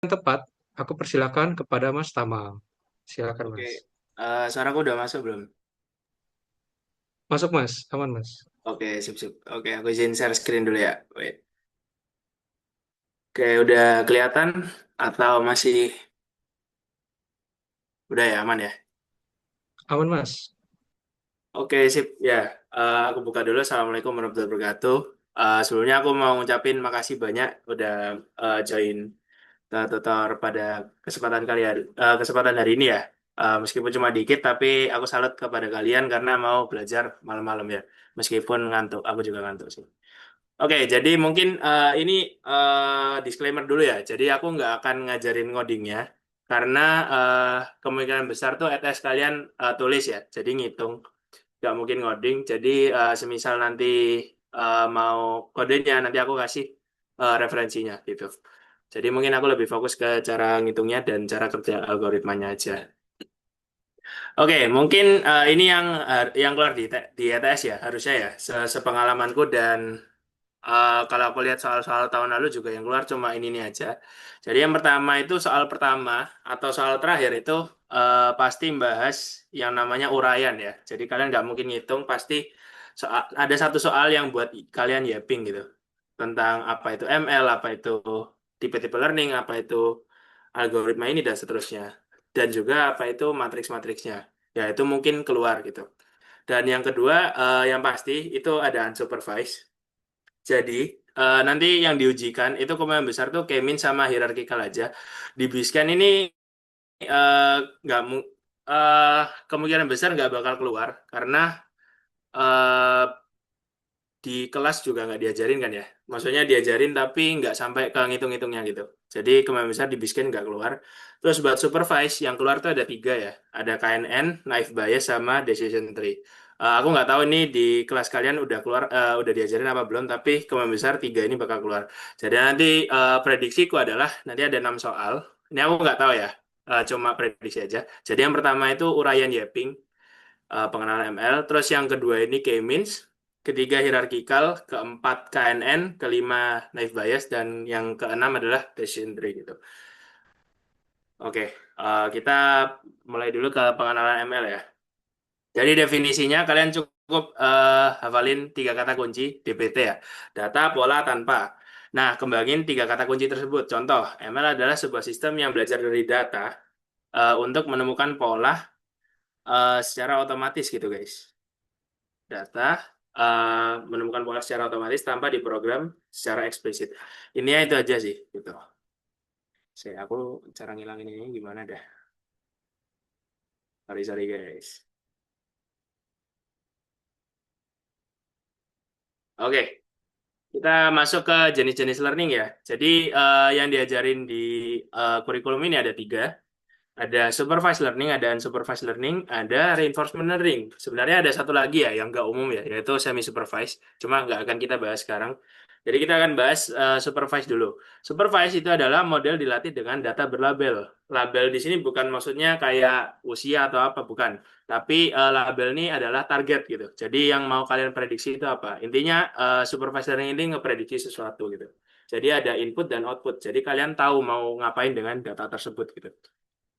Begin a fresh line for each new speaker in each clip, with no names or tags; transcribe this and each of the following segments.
Yang tepat, aku persilakan kepada Mas Tama. Silakan
Oke,
Mas.
suaraku udah masuk belum?
Masuk Mas, aman Mas.
Oke, sip-sip. Oke, aku izin share screen dulu ya. Wait. Oke, udah kelihatan atau masih udah ya aman ya?
Aman Mas.
Oke, sip. Ya, aku buka dulu. Assalamualaikum warahmatullahi wabarakatuh. Sebelumnya aku mau ngucapin makasih banyak udah join tutor pada kesempatan hari ini ya. Meskipun cuma dikit, tapi aku salut kepada kalian karena mau belajar malam-malam ya. Meskipun ngantuk, aku juga ngantuk sih. Oke, jadi mungkin ini disclaimer dulu ya. Jadi aku nggak akan ngajarin ngodingnya karena kemungkinan besar tuh ETS kalian tulis ya. Jadi ngitung, nggak mungkin ngoding. Jadi semisal nanti mau kodenya, nanti aku kasih referensinya gitu. Jadi mungkin aku lebih fokus ke cara ngitungnya dan cara kerja algoritmanya aja. Oke, mungkin ini yang keluar di ETS ya, harusnya ya, sepengalamanku dan kalau aku lihat soal-soal tahun lalu juga yang keluar cuma ini aja. Jadi yang pertama itu soal pertama atau soal terakhir itu pasti membahas yang namanya uraian ya. Jadi kalian nggak mungkin ngitung, pasti ada satu soal yang buat kalian yapping gitu tentang apa itu ML, apa itu tipe-tipe learning, apa itu algoritma ini dan seterusnya. Dan juga apa itu matriks-matriksnya. Ya itu mungkin keluar gitu. Dan yang kedua yang pasti itu ada unsupervised. Jadi nanti yang diujikan itu kemungkinan besar tuh Kemin sama hierarkikal aja. Di Biscan ini eh, nggak mu- eh, kemungkinan besar nggak bakal keluar karena eh, di kelas juga nggak diajarin kan ya. Maksudnya diajarin tapi nggak sampai ke ngitung-ngitungnya gitu. Jadi kemungkinan besar di Biscan nggak keluar. Terus buat supervise yang keluar tuh ada tiga ya. Ada KNN, naive Bayes, sama decision tree. Aku nggak tahu ini di kelas kalian udah keluar, udah diajarin apa belum. Tapi kemungkinan besar tiga ini bakal keluar. Jadi nanti prediksiku adalah nanti ada 6 soal. Ini aku nggak tahu ya. Cuma prediksi aja. Jadi yang pertama itu uraian Yeping, pengenalan ML. Terus yang kedua ini K-means, ketiga hierarchical, keempat KNN, kelima naive Bayes, dan yang keenam adalah decision tree gitu. Oke, kita mulai dulu ke pengenalan ML ya. Jadi definisinya kalian cukup hafalin tiga kata kunci DPT ya. Data, pola, tanpa. Nah, kembangin tiga kata kunci tersebut. Contoh, ML adalah sebuah sistem yang belajar dari data untuk menemukan pola secara otomatis gitu guys. Data menemukan pola secara otomatis tanpa diprogram secara eksplisit. Ini ya itu aja sih gitu. Aku cara ngilangin ini gimana dah. Sorry sorry guys. Oke, kita masuk ke jenis-jenis learning ya. Jadi yang diajarin di kurikulum ini ada tiga. Ada supervised learning, ada unsupervised learning, ada reinforcement learning. Sebenarnya ada satu lagi ya yang nggak umum ya, yaitu semi supervised. Cuma nggak akan kita bahas sekarang. Jadi kita akan bahas supervised dulu. Supervised itu adalah model dilatih dengan data berlabel. Label di sini bukan maksudnya kayak usia atau apa, bukan. Tapi label ini adalah target gitu. Jadi yang mau kalian prediksi itu apa? Intinya supervised learning ini ngeprediksi sesuatu gitu. Jadi ada input dan output. Jadi kalian tahu mau ngapain dengan data tersebut gitu.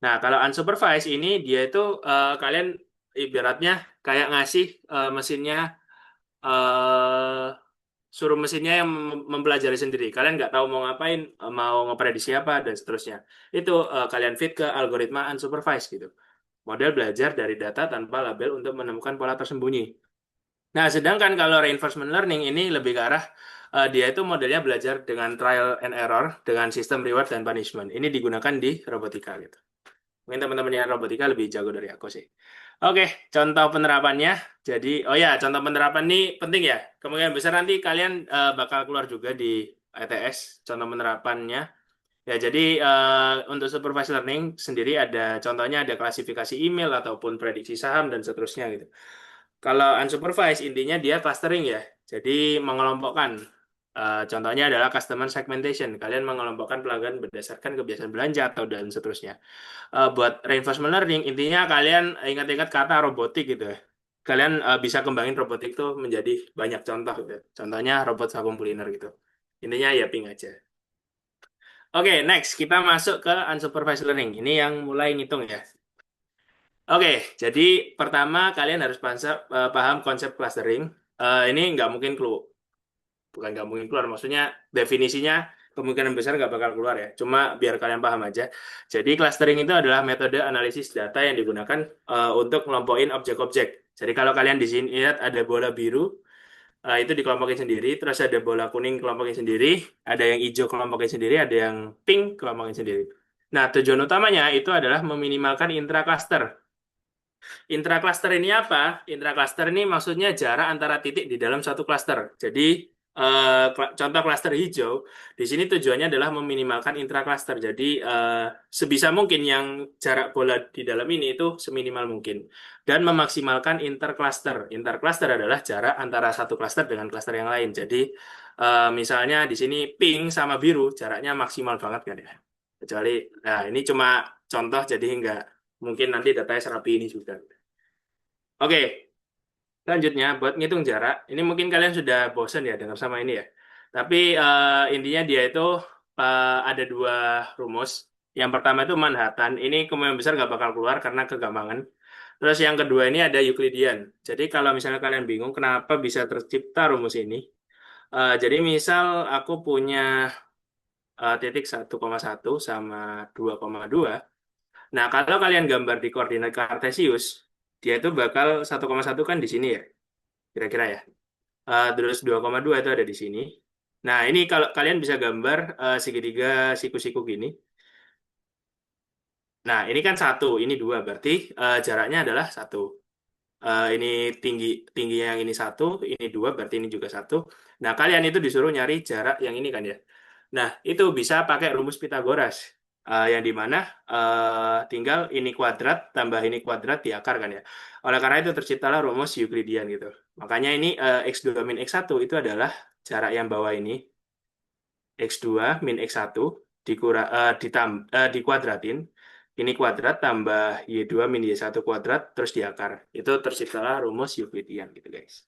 Nah, kalau unsupervised ini dia itu kalian ibaratnya kayak ngasih mesinnya eh suruh mesinnya yang mempelajari sendiri. Kalian nggak tahu mau ngapain, mau ngeprediksi apa dan seterusnya. Itu kalian feed ke algoritma unsupervised gitu. Model belajar dari data tanpa label untuk menemukan pola tersembunyi. Nah, sedangkan kalau reinforcement learning ini lebih ke arah dia itu modelnya belajar dengan trial and error dengan sistem reward dan punishment. Ini digunakan di robotika gitu. Mungkin teman-teman yang robotika lebih jago dari aku sih. Oke, contoh penerapannya. Jadi, oh ya, contoh penerapan ini penting ya. Kemungkinan besar nanti kalian bakal keluar juga di ETS, contoh penerapannya. Ya, jadi untuk supervised learning sendiri ada contohnya ada klasifikasi email ataupun prediksi saham dan seterusnya gitu. Kalau unsupervised intinya dia clustering ya. Jadi mengelompokkan. Contohnya adalah customer segmentation. Kalian mengelompokkan pelanggan berdasarkan kebiasaan belanja atau dan seterusnya. Buat reinforcement learning intinya kalian ingat-ingat kata robotik gitu ya. Kalian bisa kembangin robotik itu menjadi banyak contoh gitu. Contohnya robot vacuum cleaner gitu. Intinya ya ping aja. Oke, next kita masuk ke unsupervised learning. Ini yang mulai ngitung ya. Oke, jadi pertama kalian harus paham konsep clustering. Ini nggak mungkin bukan nggak mungkin keluar, maksudnya definisinya kemungkinan besar nggak bakal keluar ya. Cuma biar kalian paham aja. Jadi clustering itu adalah metode analisis data yang digunakan untuk ngelompokin objek-objek. Jadi kalau kalian di sini lihat ada bola biru, itu dikelompokin sendiri, terus ada bola kuning kelompokin sendiri, ada yang hijau kelompokin sendiri, ada yang pink kelompokin sendiri. Nah, tujuan utamanya itu adalah meminimalkan intra-cluster. Intra-cluster ini apa? Intra-cluster ini maksudnya jarak antara titik di dalam satu cluster. Jadi, contoh cluster hijau, di sini tujuannya adalah meminimalkan intra-cluster. Jadi, sebisa mungkin yang jarak bola di dalam ini itu seminimal mungkin. Dan memaksimalkan intercluster. Intercluster adalah jarak antara satu cluster dengan cluster yang lain. Jadi, misalnya di sini pink sama biru, jaraknya maksimal banget kan ya. Kecuali, nah ini cuma contoh, jadi nggak mungkin nanti datanya serapi ini juga. Oke, selanjutnya buat ngitung jarak, ini mungkin kalian sudah bosan ya dengar sama ini ya. Tapi intinya dia itu ada dua rumus. Yang pertama itu Manhattan. Ini kemungkinan besar nggak bakal keluar karena kegampangan. Terus yang kedua ini ada Euclidean. Jadi kalau misalnya kalian bingung kenapa bisa tercipta rumus ini, jadi misal aku punya titik 1,1 sama 2,2. Nah, kalau kalian gambar di koordinat Kartesius, dia itu bakal 1,1 kan di sini ya, kira-kira ya. Terus 2,2 itu ada di sini. Nah, ini kalau kalian bisa gambar segitiga siku-siku gini. Nah, ini kan satu, ini dua, berarti jaraknya adalah satu. Ini tinggi tingginya yang ini satu, ini dua, berarti ini juga satu. Nah, kalian itu disuruh nyari jarak yang ini kan ya. Nah, itu bisa pakai rumus Pitagoras. Yang dimana tinggal ini kuadrat tambah ini kuadrat diakar kan ya. Oleh karena itu terciptalah rumus Euclidean gitu. Makanya ini X2 min X1 itu adalah jarak yang bawah ini. X2 min X1 dikuadratin. Ini kuadrat tambah Y2 min Y1 kuadrat terus diakar. Itu terciptalah rumus Euclidean gitu guys.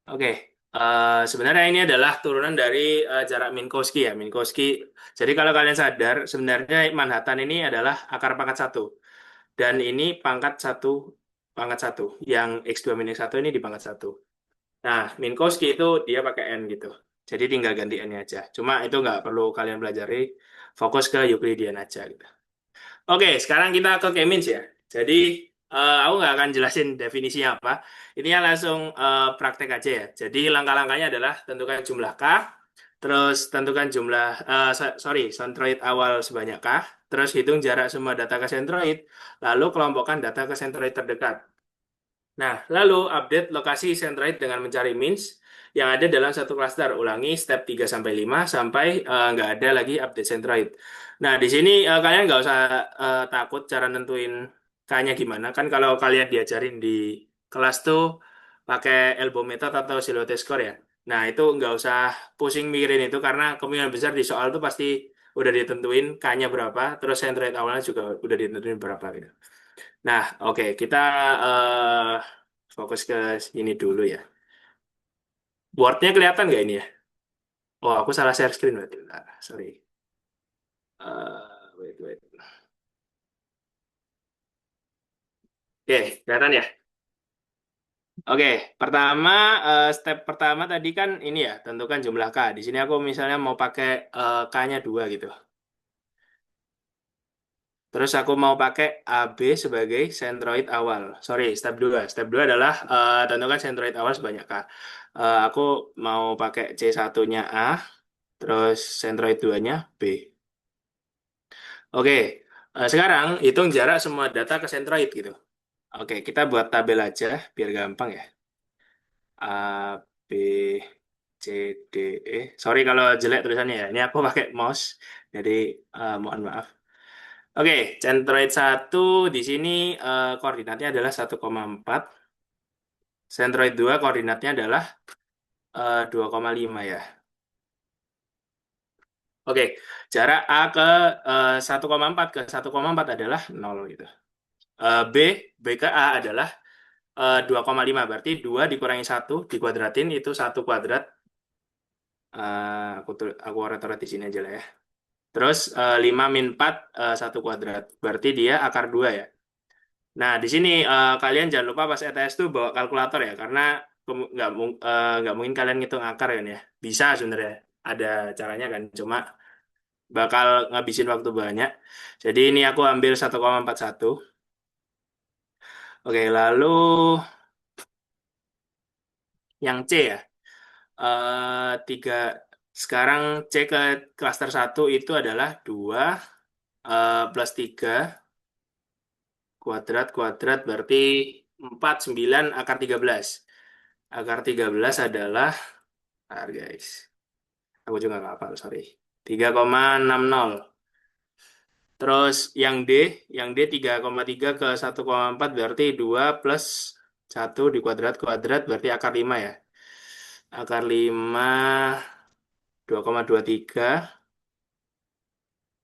Oke, sebenarnya ini adalah turunan dari jarak Minkowski ya. Minkowski. Jadi kalau kalian sadar, sebenarnya Manhattan ini adalah akar pangkat satu. Dan ini pangkat satu. Yang X2 min X1 ini di pangkat satu. Nah, Minkowski itu dia pakai N gitu. Jadi tinggal ganti N-nya aja. Cuma itu nggak perlu kalian pelajari. Fokus ke Euclidean aja gitu. Oke, sekarang kita ke K-means ya. Jadi, aku nggak akan jelasin definisinya apa. Intinya langsung praktek aja ya. Jadi, langkah-langkahnya adalah tentukan jumlah K, terus tentukan jumlah, centroid awal sebanyak K, terus hitung jarak semua data ke centroid, lalu kelompokkan data ke centroid terdekat. Nah, lalu update lokasi centroid dengan mencari means yang ada dalam satu klaster. Ulangi step 3 sampai 5 sampai nggak ada lagi update centroid. Nah, di sini kalian nggak usah takut cara nentuin K-nya gimana. Kan kalau kalian diajarin di kelas tuh pakai elbow method atau silhouette score ya. Nah, itu nggak usah pusing mikirin itu karena kemungkinan besar di soal tuh pasti udah ditentuin K-nya berapa, terus centroid awalnya juga udah ditentuin berapa gitu. Nah, oke, kita eh, fokus ke sini dulu ya. Boardnya kelihatan nggak ini ya? Oh, aku salah share screen berarti. Bentar, sorry. Wait. Oke, kelihatan ya? Oke, pertama, step pertama tadi kan ini ya, tentukan jumlah K. Di sini aku misalnya mau pakai K-nya 2 gitu. Terus aku mau pakai AB sebagai centroid awal. Sorry, step 2. Step 2 adalah tentukan centroid awal sebanyak K. Aku mau pakai C1-nya A, terus centroid 2-nya B. Oke, sekarang hitung jarak semua data ke centroid gitu. Oke, kita buat tabel aja biar gampang ya. A, B, C, D, E. Sorry kalau jelek tulisannya ya. Ini aku pakai mouse, jadi mohon maaf. Oke, centroid 1 di sini koordinatnya adalah 1,4. Centroid 2 koordinatnya adalah 2,5 ya. Oke, jarak A ke 1,4 ke 1,4 adalah 0 gitu. B, B ke A adalah 2,5. Berarti 2 dikurangi 1 dikuadratin itu 1 kuadrat. Aku taruh di sini aja lah ya. Terus 5 min 4 1 kuadrat. Berarti dia akar 2 ya. Nah, di sini kalian jangan lupa pas ETS tuh bawa kalkulator ya, karena nggak mungkin kalian ngitung akar kan ya. Bisa sebenarnya, ada caranya kan, cuma bakal ngabisin waktu banyak. Jadi ini aku ambil 1,41. Oke, lalu yang C ya. Tiga, sekarang C ke klaster satu itu adalah 2 plus 3 kuadrat kuadrat berarti 4 9 akar 13. Akar 13 adalah, bentar guys, aku juga nggak hafal, sorry. 3,60. Terus yang D 3,3 ke 1,4 berarti 2 plus 1 di kuadrat kuadrat berarti akar 5 ya. Akar 5 2,23.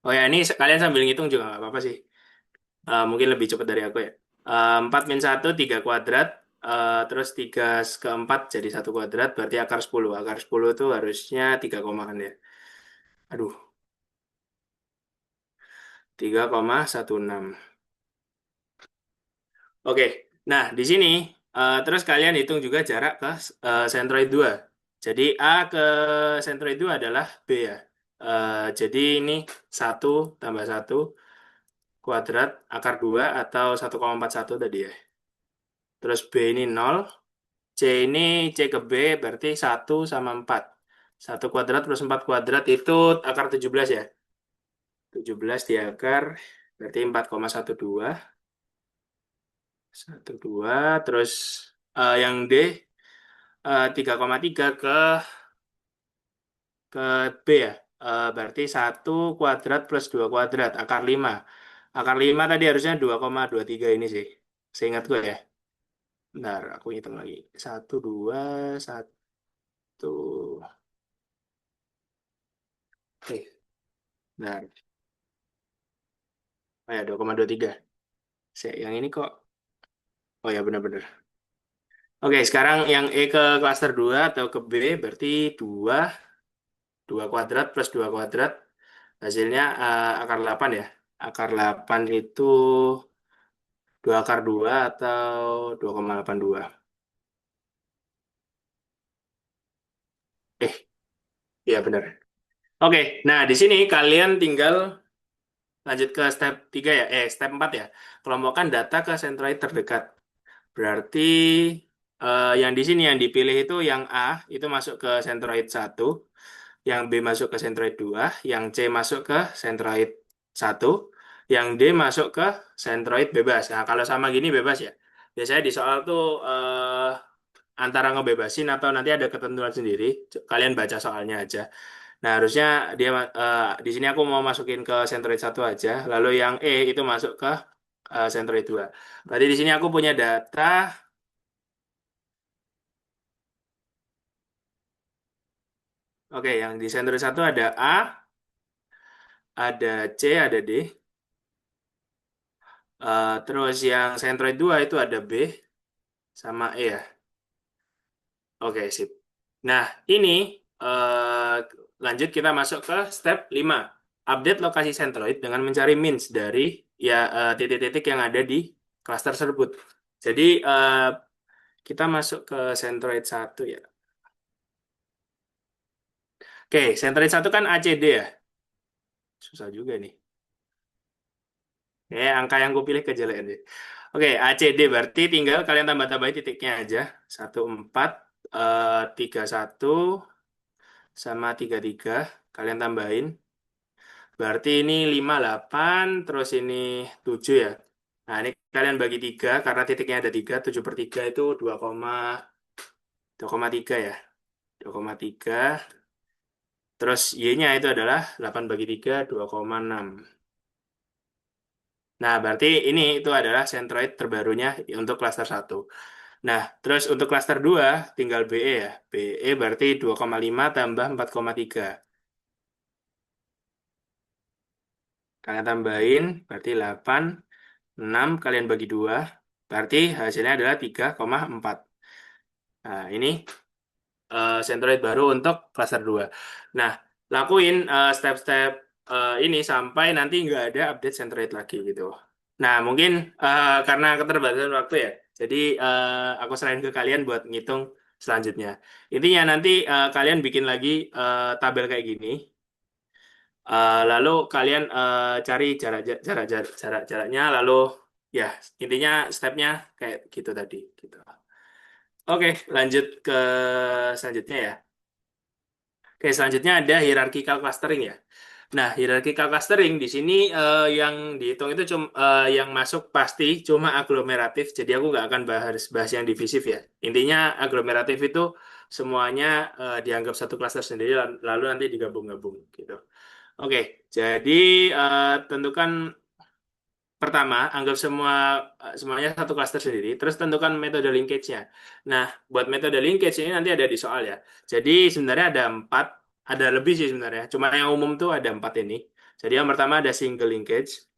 Oh ya, ini kalian sambil ngitung juga nggak apa-apa sih. Mungkin lebih cepat dari aku ya. 4 min 1, 3 kuadrat. Terus 3 keempat jadi 1 kuadrat, berarti akar 10. Akar 10 itu harusnya 3 komaan ya. Aduh, 3,16. Oke, nah di sini terus kalian hitung juga jarak ke sentroid 2. Jadi A ke sentroid 2 adalah B ya. Jadi ini 1 tambah 1 kuadrat akar 2 atau 1,41 tadi ya. Terus B ini 0, C ini C ke B berarti 1 sama 4. 1 kuadrat plus 4 kuadrat itu akar 17 ya. 17 diakar berarti 4,12. 1, 2. Terus yang D 3,3 ke B ya. Berarti 1 kuadrat plus 2 kuadrat akar 5. Akar 5 tadi harusnya 2,23 ini sih. Seingat gue ya. Bentar, aku hitung lagi. 1, 2, 1. Bentar. Oh ya, 2,23. Yang ini kok. Oh ya, benar-benar. Oke, sekarang yang E ke klaster 2 atau ke B berarti 2 kuadrat plus 2 kuadrat. Hasilnya akar 8 ya. Akar 8 itu 2 akar 2 atau 2,82. Eh, iya benar. Oke, nah di sini kalian tinggal lanjut ke step 3 ya. Step 4 ya. Kelompokkan data ke sentroid terdekat. Berarti yang di sini yang dipilih itu yang A itu masuk ke sentroid 1, yang B masuk ke sentroid 2, yang C masuk ke sentroid 1, yang D masuk ke sentroid bebas. Nah, kalau sama gini bebas ya. Biasanya di soal tuh antara ngebebasin atau nanti ada ketentuan sendiri. Kalian baca soalnya aja. Nah, harusnya dia di sini aku mau masukin ke sentroid 1 aja, lalu yang E itu masuk ke sentroid 2. Berarti di sini aku punya data. Oke, yang di sentroid 1 ada A, ada C, ada D. Terus yang sentroid 2 itu ada B sama E ya. Oke, sip. Nah, ini eh, lanjut kita masuk ke step 5. Update lokasi sentroid dengan mencari means dari ya titik-titik yang ada di klaster tersebut. Jadi kita masuk ke sentroid 1 ya. Oke, sentroid 1 kan ACD ya. Susah juga nih. Angka yang gue pilih kejelekan deh. Oke, ACD berarti tinggal kalian tambah-tambahin titiknya aja. 14, 31, sama 33. Kalian tambahin. Berarti ini 58, terus ini 7 ya. Nah, ini kalian bagi 3, karena titiknya ada 3. 7/3 itu 2,3 ya. 2,3. Terus Y-nya itu adalah 8 bagi 3, 2,6. Nah, berarti ini itu adalah sentroid terbarunya untuk klaster 1. Nah, terus untuk klaster 2 tinggal BE ya. BE berarti 2,5 tambah 4,3. Kalian tambahin berarti 8, 6 kalian bagi 2 berarti hasilnya adalah 3,4. Nah, ini centroid baru untuk klaster 2. Nah, lakuin step-step ini sampai nanti nggak ada update centroid lagi gitu. Nah, mungkin karena keterbatasan waktu ya, jadi aku serahin ke kalian buat ngitung selanjutnya. Intinya nanti kalian bikin lagi tabel kayak gini. Lalu kalian cari jaraknya, lalu ya intinya stepnya kayak gitu tadi. Gitu. Oke, lanjut ke selanjutnya ya. Oke, selanjutnya ada hierarchical clustering ya. Nah, hierarchical clustering di sini yang dihitung itu cuma yang masuk pasti cuma aglomeratif. Jadi aku nggak akan bahas yang divisif ya. Intinya aglomeratif itu semuanya dianggap satu klaster sendiri lalu nanti digabung-gabung gitu. Oke, jadi tentukan pertama, anggap semuanya satu klaster sendiri, terus tentukan metode linkage-nya. Nah, buat metode linkage ini nanti ada di soal ya. Jadi sebenarnya ada empat, ada lebih sih sebenarnya. Cuma yang umum tuh ada empat ini. Jadi yang pertama ada single linkage,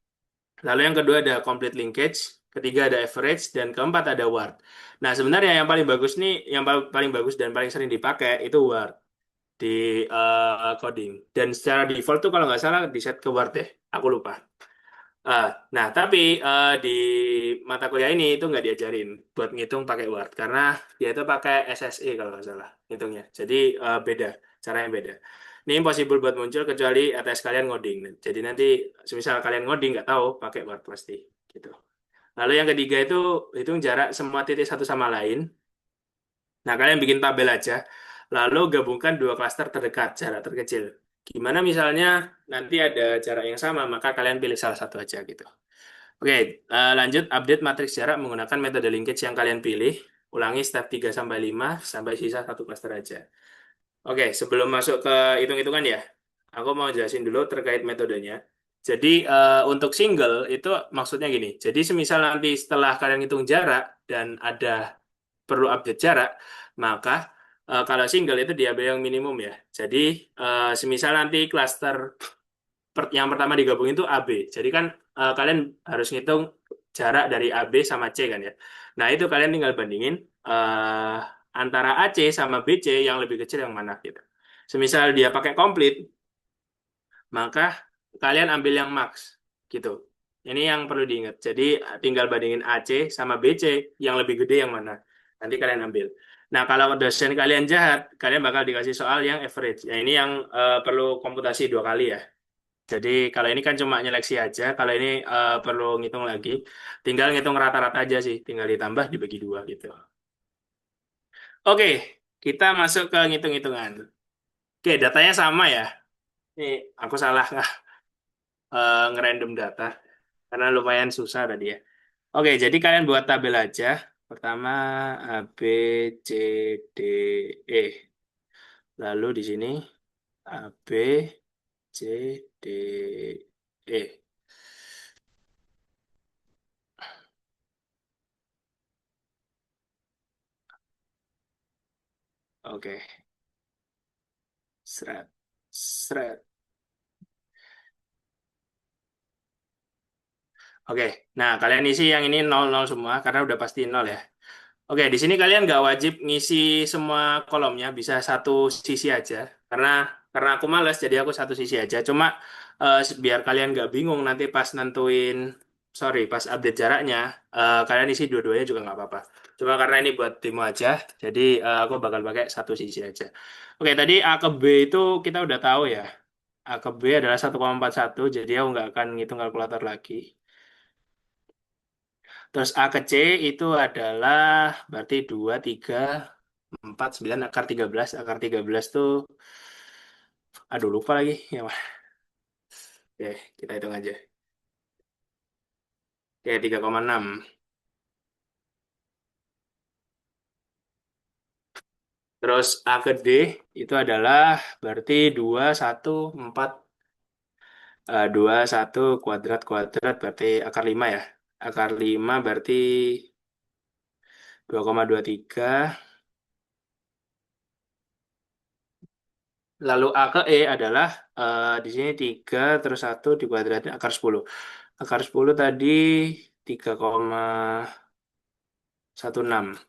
lalu yang kedua ada complete linkage, ketiga ada average, dan keempat ada word. Nah, sebenarnya yang paling bagus nih, yang paling bagus dan paling sering dipakai itu word di coding. Dan secara default tuh kalau nggak salah di set ke word deh. Aku lupa. Nah, tapi di mata kuliah ini itu nggak diajarin buat ngitung pakai Word karena dia itu pakai SSE kalau nggak salah hitungnya. Jadi beda, caranya beda. Ini impossible buat muncul kecuali ATS kalian ngoding. Jadi nanti semisal kalian ngoding nggak tahu pakai Word pasti gitu. Lalu yang ketiga itu hitung jarak semua titik satu sama lain. Nah, kalian bikin tabel aja, lalu gabungkan dua klaster terdekat, jarak terkecil. Gimana misalnya nanti ada jarak yang sama, maka kalian pilih salah satu aja gitu. Oke, lanjut update matriks jarak menggunakan metode linkage yang kalian pilih. Ulangi step 3 sampai 5 sampai sisa satu klaster aja. Oke, sebelum masuk ke hitung-hitungan ya, aku mau jelasin dulu terkait metodenya. Jadi untuk single itu maksudnya gini. Jadi semisal nanti setelah kalian hitung jarak dan ada perlu update jarak, maka kalau single itu diambil yang minimum ya. Jadi semisal nanti klaster yang pertama digabungin itu AB. Jadi kan kalian harus ngitung jarak dari AB sama C kan ya. Nah itu kalian tinggal bandingin antara AC sama BC yang lebih kecil yang mana gitu. Semisal dia pakai komplit, maka kalian ambil yang max gitu. Ini yang perlu diingat. Jadi tinggal bandingin AC sama BC yang lebih gede yang mana. Nanti kalian ambil. Nah, kalau dosen kalian jahat, kalian bakal dikasih soal yang average. Ya, ini yang perlu komputasi dua kali ya. Jadi kalau ini kan cuma nyeleksi aja, kalau ini perlu ngitung lagi, tinggal ngitung rata-rata aja sih, tinggal ditambah dibagi dua gitu. Oke, kita masuk ke ngitung-hitungan. Oke, datanya sama ya. Ini aku salah nggak ngerandom data karena lumayan susah tadi ya. Oke, jadi kalian buat tabel aja. Pertama A, B, C, D, E. Lalu di sini A, B, C, D, E. Oke, seret, seret. Oke, nah kalian isi yang ini 00 semua karena udah pasti 0 ya. Oke, di sini kalian nggak wajib ngisi semua kolomnya, bisa satu sisi aja. Karena aku males, jadi aku satu sisi aja. Cuma biar kalian nggak bingung nanti pas nentuin, sorry, pas update jaraknya, kalian isi dua-duanya juga nggak apa-apa. Cuma karena ini buat demo aja, jadi aku bakal pakai satu sisi aja. Oke, tadi A ke B itu kita udah tahu ya. A ke B adalah 1,41, jadi aku nggak akan ngitung kalkulator lagi. Terus A ke C itu adalah berarti 2, 3, 4, 9, akar 13. Akar 13 tuh, aduh lupa lagi. Ya, oke, kita hitung aja. Oke, 3,6. Terus A ke D itu adalah berarti 2, 1, 4, 2, 1, kuadrat, kuadrat berarti akar 5 ya. Akar 5 berarti 2,23. Lalu A ke E adalah di sini 3 terus 1 dikuadratin akar 10. Akar 10 tadi 3,16.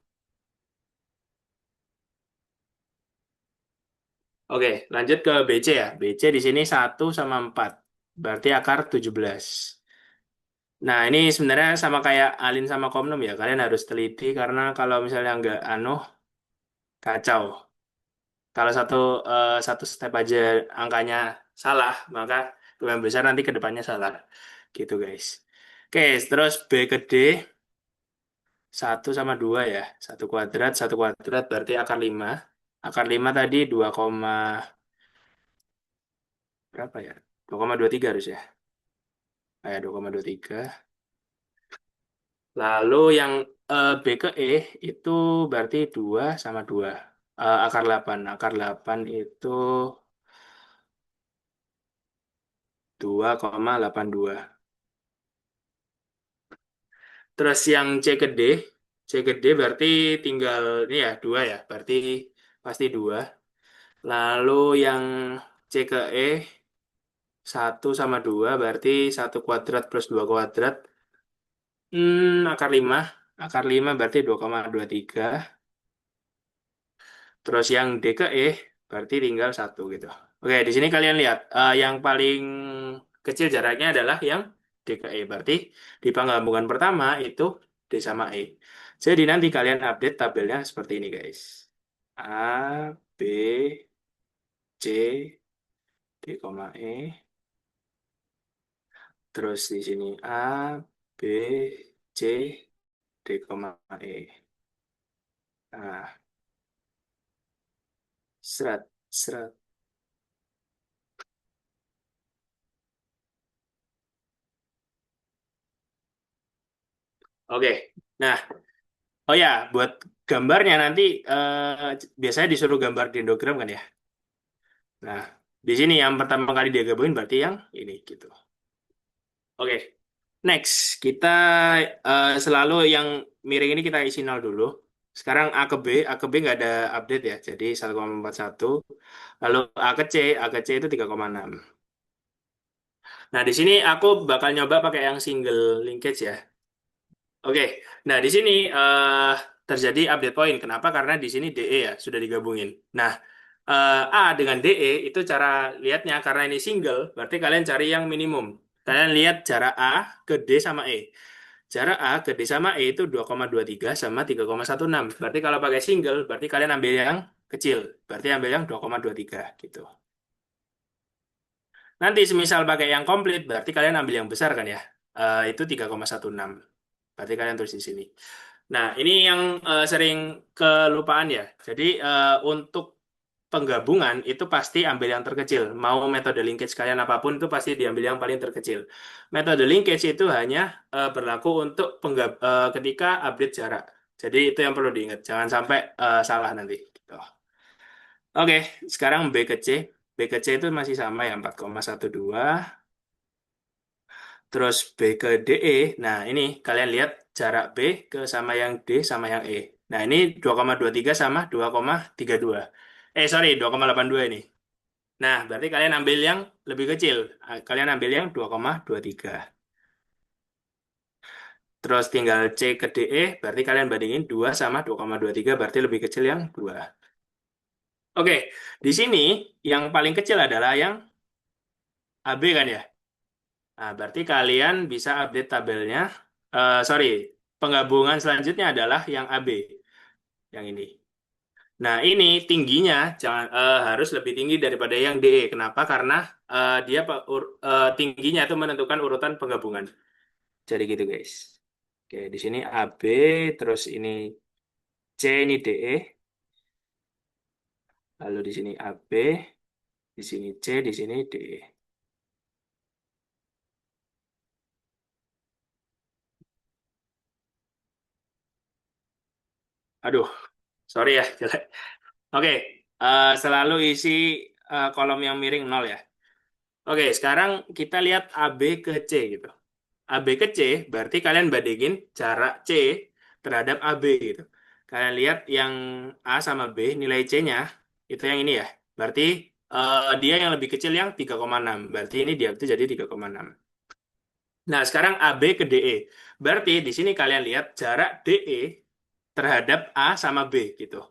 Oke, lanjut ke BC ya. BC di sini 1 sama 4. Berarti akar 17. Nah, ini sebenarnya sama kayak alin sama komnum ya. Kalian harus teliti karena kalau misalnya nggak kacau. Kalau satu step aja angkanya salah, maka kemungkinan besar nanti ke depannya salah. Gitu, guys. Oke, terus B ke D 1 sama 2 ya. Satu kuadrat berarti akar 5. Akar 5 tadi 2, berapa ya? 2,23 harus ya. Kayak 2,23. Lalu yang B ke E itu berarti 2 sama 2. Akar 8. Akar 8 itu 2,82. Terus yang C ke D berarti tinggal ini ya 2 ya. Berarti pasti 2. Lalu yang C ke E 1 sama 2 berarti 1 kuadrat plus 2 kuadrat. Akar 5. Akar 5 berarti 2,23. Terus yang D ke E berarti tinggal 1 gitu. Oke, di sini kalian lihat yang paling kecil jaraknya adalah yang D ke E. Berarti di penggabungan pertama itu D sama E. Jadi nanti kalian update tabelnya seperti ini guys. A, B, C, D, E. Terus di sini A, B, C, D, E. Nah, serat, serat. Oke. Nah, oh ya, buat gambarnya nanti biasanya disuruh gambar dendrogram kan ya. Nah, di sini yang pertama kali dia gabungin berarti yang ini gitu. Oke, next kita selalu yang miring ini kita isi 0 dulu. Sekarang A ke B nggak ada update ya, jadi 1,41. Lalu A ke C itu 3,6. Nah, di sini aku bakal nyoba pakai yang single linkage ya. Oke, nah di sini terjadi update point. Kenapa? Karena di sini DE ya sudah digabungin. Nah, A dengan DE itu cara lihatnya karena ini single, berarti kalian cari yang minimum. Kalian lihat jarak A ke D sama E. Jarak A ke D sama E itu 2,23 sama 3,16. Berarti kalau pakai single, berarti kalian ambil yang kecil. Berarti ambil yang 2,23 gitu. Nanti semisal pakai yang komplit, berarti kalian ambil yang besar kan ya. Itu 3,16. Berarti kalian tulis di sini. Nah, ini yang sering kelupaan ya. Jadi untuk penggabungan itu pasti ambil yang terkecil. Mau metode linkage kalian apapun itu pasti diambil yang paling terkecil. Metode linkage itu hanya berlaku untuk ketika update jarak. Jadi itu yang perlu diingat. Jangan sampai salah nanti. Gitu. Oke, sekarang B ke C. B ke C itu masih sama ya 4,12. Terus B ke DE. Nah, ini kalian lihat jarak B ke sama yang D sama yang E. Nah, ini 2,23 sama 2,32. Sorry, 2,82 ini. Nah, berarti kalian ambil yang lebih kecil. Kalian ambil yang 2,23. Terus tinggal C ke DE, berarti kalian bandingin 2 sama 2,23, berarti lebih kecil yang 2. Oke, di sini yang paling kecil adalah yang AB kan ya? Nah, berarti kalian bisa update tabelnya. Sorry, penggabungan selanjutnya adalah yang AB, yang ini. Nah, ini tingginya harus lebih tinggi daripada yang DE. Kenapa? Karena dia tingginya itu menentukan urutan penggabungan. Jadi gitu, guys. Oke, di sini AB, terus ini C, ini DE, lalu di sini AB, di sini C, di sini DE. Aduh, sorry ya, jelek. Oke, selalu isi kolom yang miring 0 ya. Oke, sekarang kita lihat AB ke C gitu. AB ke C berarti kalian bandingin jarak C terhadap AB gitu. Kalian lihat yang A sama B nilai C-nya itu yang ini ya. Berarti dia yang lebih kecil yang 3,6. Berarti ini dia itu jadi 3,6. Nah, sekarang AB ke DE. Berarti di sini kalian lihat jarak DE terhadap A sama B gitu.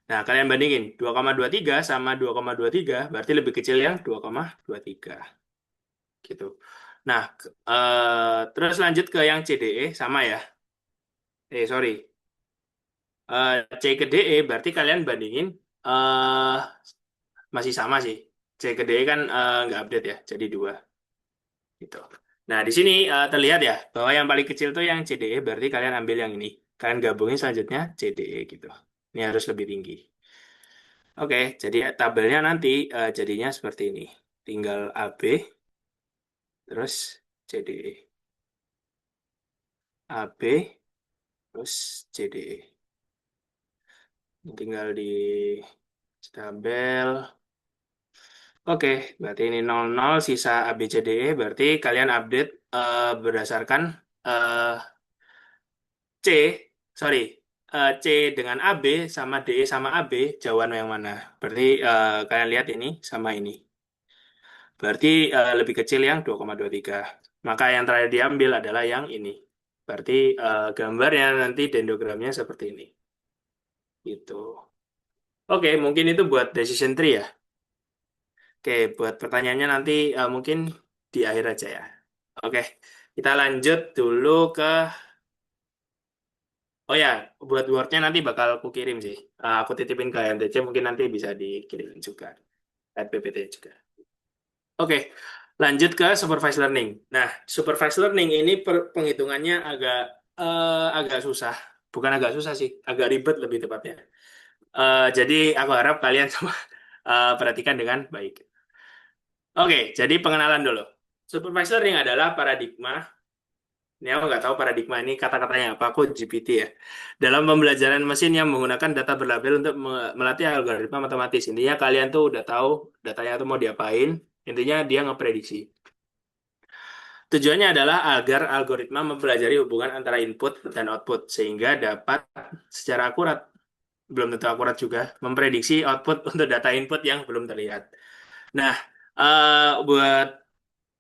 Nah, kalian bandingin 2,23 sama 2,23 berarti lebih kecil yang 2,23 gitu. Nah, terus lanjut ke yang CDE sama ya. Sorry. C ke DE berarti kalian bandingin eh masih sama sih. C ke DE kan nggak update ya, jadi 2 gitu. Nah, di sini terlihat ya bahwa yang paling kecil tuh yang CDE berarti kalian ambil yang ini. Kalian gabungin selanjutnya CDE gitu. Ini harus lebih tinggi. Oke, jadi tabelnya nanti jadinya seperti ini. Tinggal AB terus CDE. AB terus CDE. Tinggal di tabel. Oke, berarti ini 00 sisa ABCDE berarti kalian update berdasarkan eh, C, sorry, C dengan AB sama DE sama AB jauhan yang mana? Berarti kalian lihat ini sama ini. Berarti lebih kecil yang 2,23. Maka yang terakhir diambil adalah yang ini. Berarti gambarnya nanti dendrogramnya seperti ini. Gitu. Oke, mungkin itu buat decision tree ya. Oke, buat pertanyaannya nanti mungkin di akhir aja ya. Oke, kita lanjut dulu ke, oh ya, buat Word-nya nanti bakal aku kirim sih. Aku titipin ke MTC, mungkin nanti bisa dikirimin juga. At PPT juga. Oke, lanjut ke supervised learning. Nah, supervised learning ini penghitungannya agak susah. Bukan agak susah sih, agak ribet lebih tepatnya. Jadi aku harap kalian semua perhatikan dengan baik. Oke, jadi pengenalan dulu. Supervised learning adalah paradigma. Ini aku nggak tahu paradigma ini kata-katanya apa, aku GPT ya. Dalam pembelajaran mesin yang menggunakan data berlabel untuk melatih algoritma matematis. Intinya kalian tuh udah tahu datanya tuh mau diapain. Intinya dia ngeprediksi. Tujuannya adalah agar algoritma mempelajari hubungan antara input dan output sehingga dapat secara akurat, belum tentu akurat juga, memprediksi output untuk data input yang belum terlihat. Nah, buat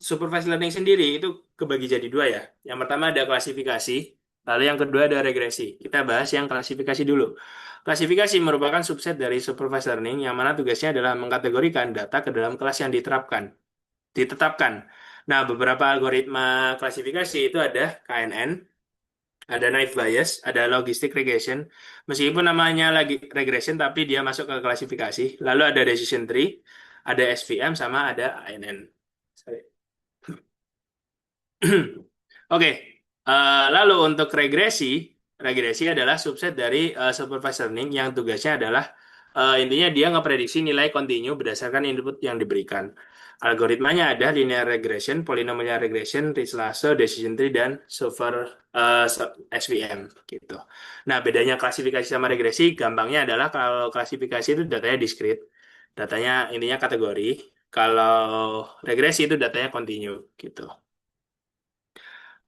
supervised learning sendiri itu kebagi jadi 2 ya. Yang pertama ada klasifikasi, lalu yang kedua ada regresi. Kita bahas yang klasifikasi dulu. Klasifikasi merupakan subset dari supervised learning yang mana tugasnya adalah mengkategorikan data ke dalam kelas yang ditetapkan. Nah, beberapa algoritma klasifikasi itu ada KNN, ada naive Bayes, ada logistic regression. Meskipun namanya lagi regression, tapi dia masuk ke klasifikasi. Lalu ada decision tree, ada SVM, sama ada ANN. Sorry. Oke, lalu untuk regresi, regresi adalah subset dari supervised learning yang tugasnya adalah intinya dia ngeprediksi nilai kontinu berdasarkan input yang diberikan. Algoritmanya ada linear regression, polynomial regression, Ridge lasso, decision tree, dan SVM gitu. Nah, bedanya klasifikasi sama regresi, gampangnya adalah kalau klasifikasi itu datanya discrete, datanya intinya kategori. Kalau regresi itu datanya kontinu gitu.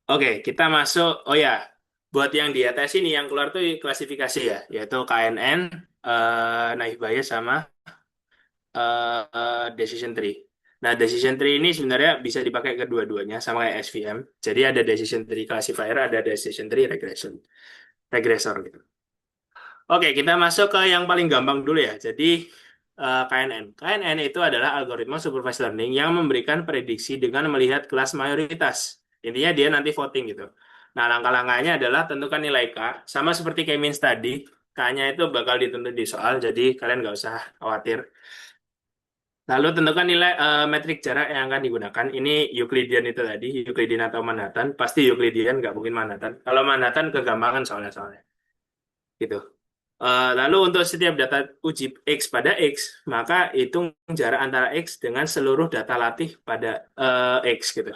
Oke, kita masuk. Oh ya, buat yang di atas ini yang keluar tuh klasifikasi ya, yaitu KNN, naive Bayes sama decision tree. Nah, decision tree ini sebenarnya bisa dipakai kedua-duanya sama kayak SVM. Jadi ada decision tree classifier, ada decision tree regressor gitu. Oke, kita masuk ke yang paling gampang dulu ya. Jadi KNN. KNN itu adalah algoritma supervised learning yang memberikan prediksi dengan melihat kelas mayoritas. Intinya dia nanti voting gitu. Nah, langkah-langkahnya adalah tentukan nilai K. Sama seperti kayak means tadi, K-nya itu bakal ditentu di soal, jadi kalian nggak usah khawatir. Lalu tentukan nilai metrik jarak yang akan digunakan. Ini Euclidean itu tadi, Euclidean atau Manhattan. Pasti Euclidean, nggak mungkin Manhattan. Kalau Manhattan kegampangan soalnya. Gitu. Lalu untuk setiap data uji X pada X, maka hitung jarak antara X dengan seluruh data latih pada X gitu.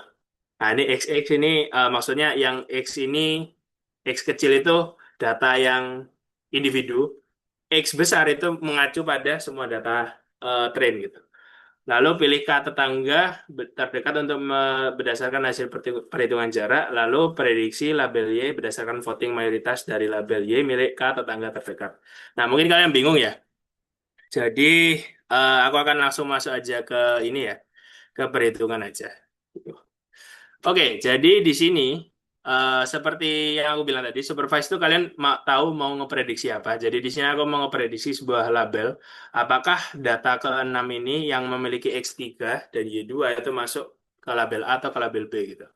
Nah, ini XX ini maksudnya yang X ini, X kecil itu data yang individu, X besar itu mengacu pada semua data train gitu. Lalu pilih K tetangga terdekat untuk berdasarkan hasil perhitungan jarak, lalu prediksi label Y berdasarkan voting mayoritas dari label Y milik K tetangga terdekat. Nah, mungkin kalian bingung ya. Jadi, aku akan langsung masuk aja ke ini ya, ke perhitungan aja. Oke, jadi di sini seperti yang aku bilang tadi, supervise itu kalian tahu mau ngeprediksi apa. Jadi di sini aku mau ngeprediksi sebuah label. Apakah data ke-6 ini yang memiliki X3 dan Y2 itu masuk ke label A atau ke label B gitu.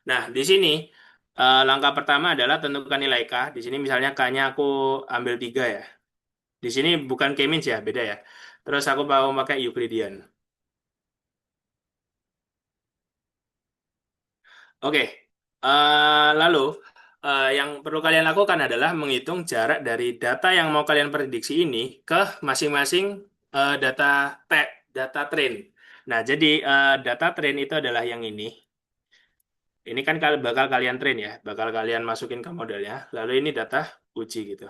Nah, di sini langkah pertama adalah tentukan nilai K. Di sini misalnya K-nya aku ambil 3 ya. Di sini bukan K-means ya, beda ya. Terus aku mau pakai Euclidean. Oke, lalu yang perlu kalian lakukan adalah menghitung jarak dari data yang mau kalian prediksi ini ke masing-masing data data train. Nah, jadi data train itu adalah yang ini. Ini kan bakal kalian train ya, bakal kalian masukin ke modelnya. Lalu ini data uji gitu.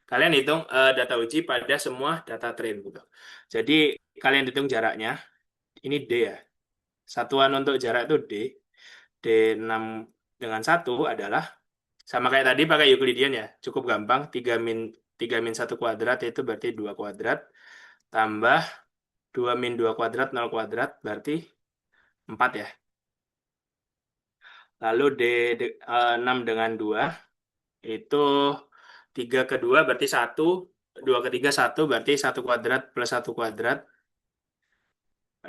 Kalian hitung data uji pada semua data train gitu. Jadi kalian hitung jaraknya. Ini D ya. Satuan untuk jarak itu D. D6 dengan satu adalah sama kayak tadi pakai Euclidean ya. Cukup gampang. 3 min 1 kuadrat itu berarti 2 kuadrat. Tambah 2 min 2 kuadrat 0 kuadrat berarti 4 ya. Lalu D6 dengan 2 itu 3 ke 2 berarti 1. 2 ke 3 1 berarti 1 kuadrat plus 1 kuadrat.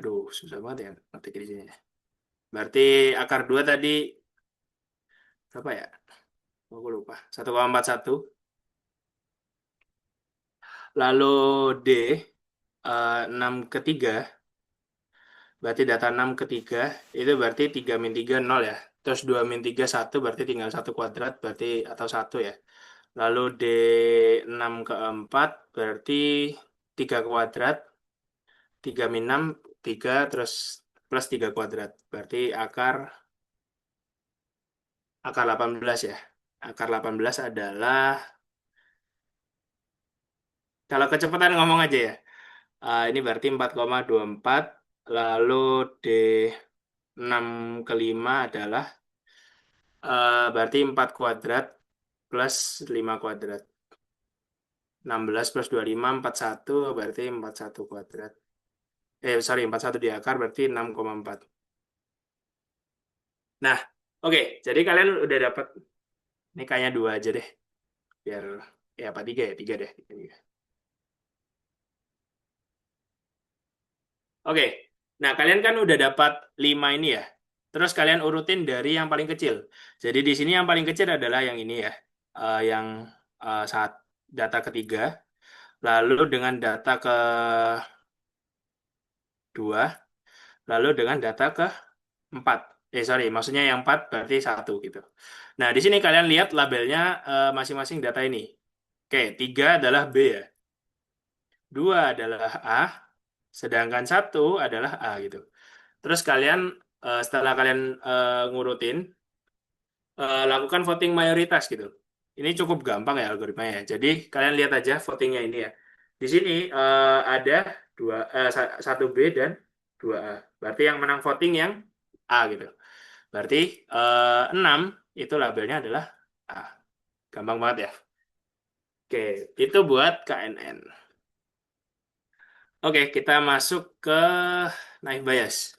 Aduh, susah banget ya ngetik di sini. Berarti akar 2 tadi berapa ya? Aku lupa. 1,41. Lalu D 6 ke 3 berarti data 6 ke 3 itu berarti 3 min 3 0 ya. Terus 2 min 3 1 berarti tinggal 1 kuadrat berarti atau 1 ya. Lalu D6 ke 4 berarti 3 kuadrat. 3 min 6 3 terus plus 3 kuadrat. Berarti akar 18 ya. Akar 18 adalah kalau kecepatan ngomong aja ya. Ini berarti 4,24. Lalu D6 ke 5 adalah berarti 4 kuadrat plus 5 kuadrat. 16 plus 25, 41 berarti 41 kuadrat. Sorry, 41 di akar berarti 6,4. Nah, oke. Jadi kalian udah dapat, ini kayaknya 2 aja deh. Biar, ya apa 3 ya? 3 deh. Oke. Nah, kalian kan udah dapat 5 ini ya. Terus kalian urutin dari yang paling kecil. Jadi di sini yang paling kecil adalah yang ini ya. Yang saat data ketiga. Lalu dengan data kedua. Lalu dengan data keempat. Sorry, maksudnya yang 4 berarti satu gitu. Nah, di sini kalian lihat labelnya masing-masing data ini. Oke, 3 adalah B ya. 2 adalah A, sedangkan satu adalah A gitu. Terus kalian setelah kalian ngurutin, lakukan voting mayoritas gitu. Ini cukup gampang ya algoritmanya. Jadi kalian lihat aja votingnya ini ya. Di sini ada 1 B dan 2 A. Berarti yang menang voting yang A gitu. Berarti 6 itu labelnya adalah A. Gampang banget ya. Oke, itu buat KNN. Oke, kita masuk ke naive Bayes.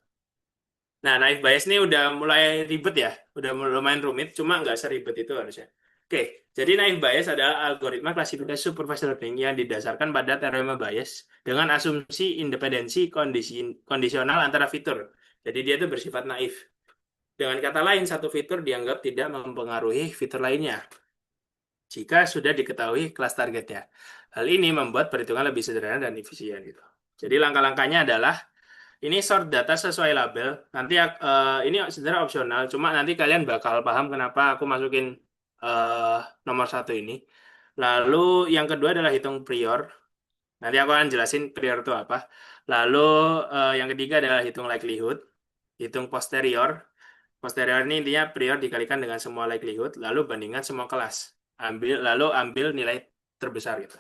Nah, naive Bayes ini udah mulai ribet ya. Udah lumayan rumit, cuma nggak seribet itu harusnya. Oke, jadi naive Bayes adalah algoritma klasifikasi supervised learning yang didasarkan pada teorema Bayes dengan asumsi independensi kondisional antara fitur. Jadi dia itu bersifat naif. Dengan kata lain, satu fitur dianggap tidak mempengaruhi fitur lainnya jika sudah diketahui kelas targetnya. Hal ini membuat perhitungan lebih sederhana dan efisien gitu. Jadi langkah-langkahnya adalah ini sort data sesuai label. Nanti ini sebenarnya opsional, cuma nanti kalian bakal paham kenapa aku masukin eh, nomor satu ini. Lalu yang kedua adalah hitung prior. Nanti aku akan jelasin prior itu apa. Lalu yang ketiga adalah hitung likelihood, hitung posterior. Posterior ini intinya prior dikalikan dengan semua likelihood, lalu bandingkan semua kelas. Lalu ambil nilai terbesar gitu.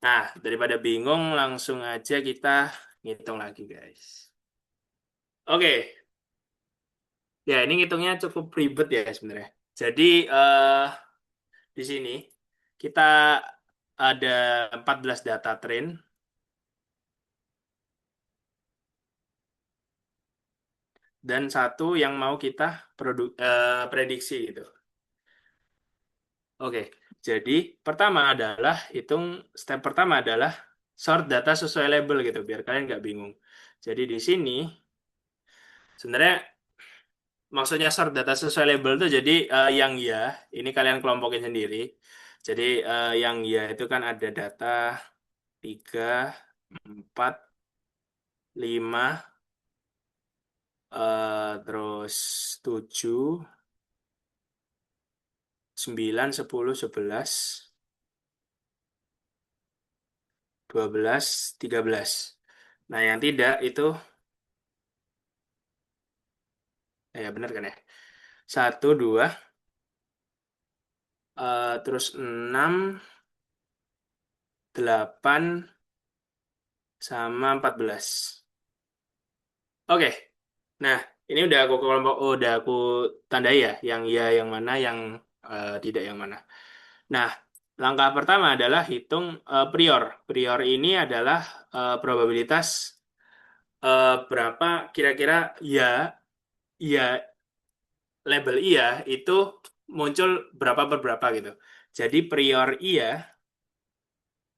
Nah, daripada bingung, langsung aja kita ngitung lagi, guys. Oke, ya ini ngitungnya cukup ribet ya sebenarnya. Jadi di sini kita ada 14 data train dan satu yang mau kita prediksi gitu. Oke, jadi step pertama adalah sort data sesuai label gitu, biar kalian nggak bingung. Jadi di sini sebenarnya maksudnya sort data sesuai label tuh jadi yang ya, ini kalian kelompokin sendiri. Jadi yang ya itu kan ada data 3, 4, 5, terus 7, 9, 10, 11, 12, 13. Nah, yang tidak itu, ya benar kan ya? 1, 2, terus 6, 8, sama 14. Oke, nah ini udah aku kelompok, udah aku tandai ya, yang iya yang mana, yang tidak yang mana. Nah, langkah pertama adalah hitung prior. Prior ini adalah probabilitas berapa kira-kira ya, iya, label iya itu muncul berapa per berapa gitu. Jadi prior iya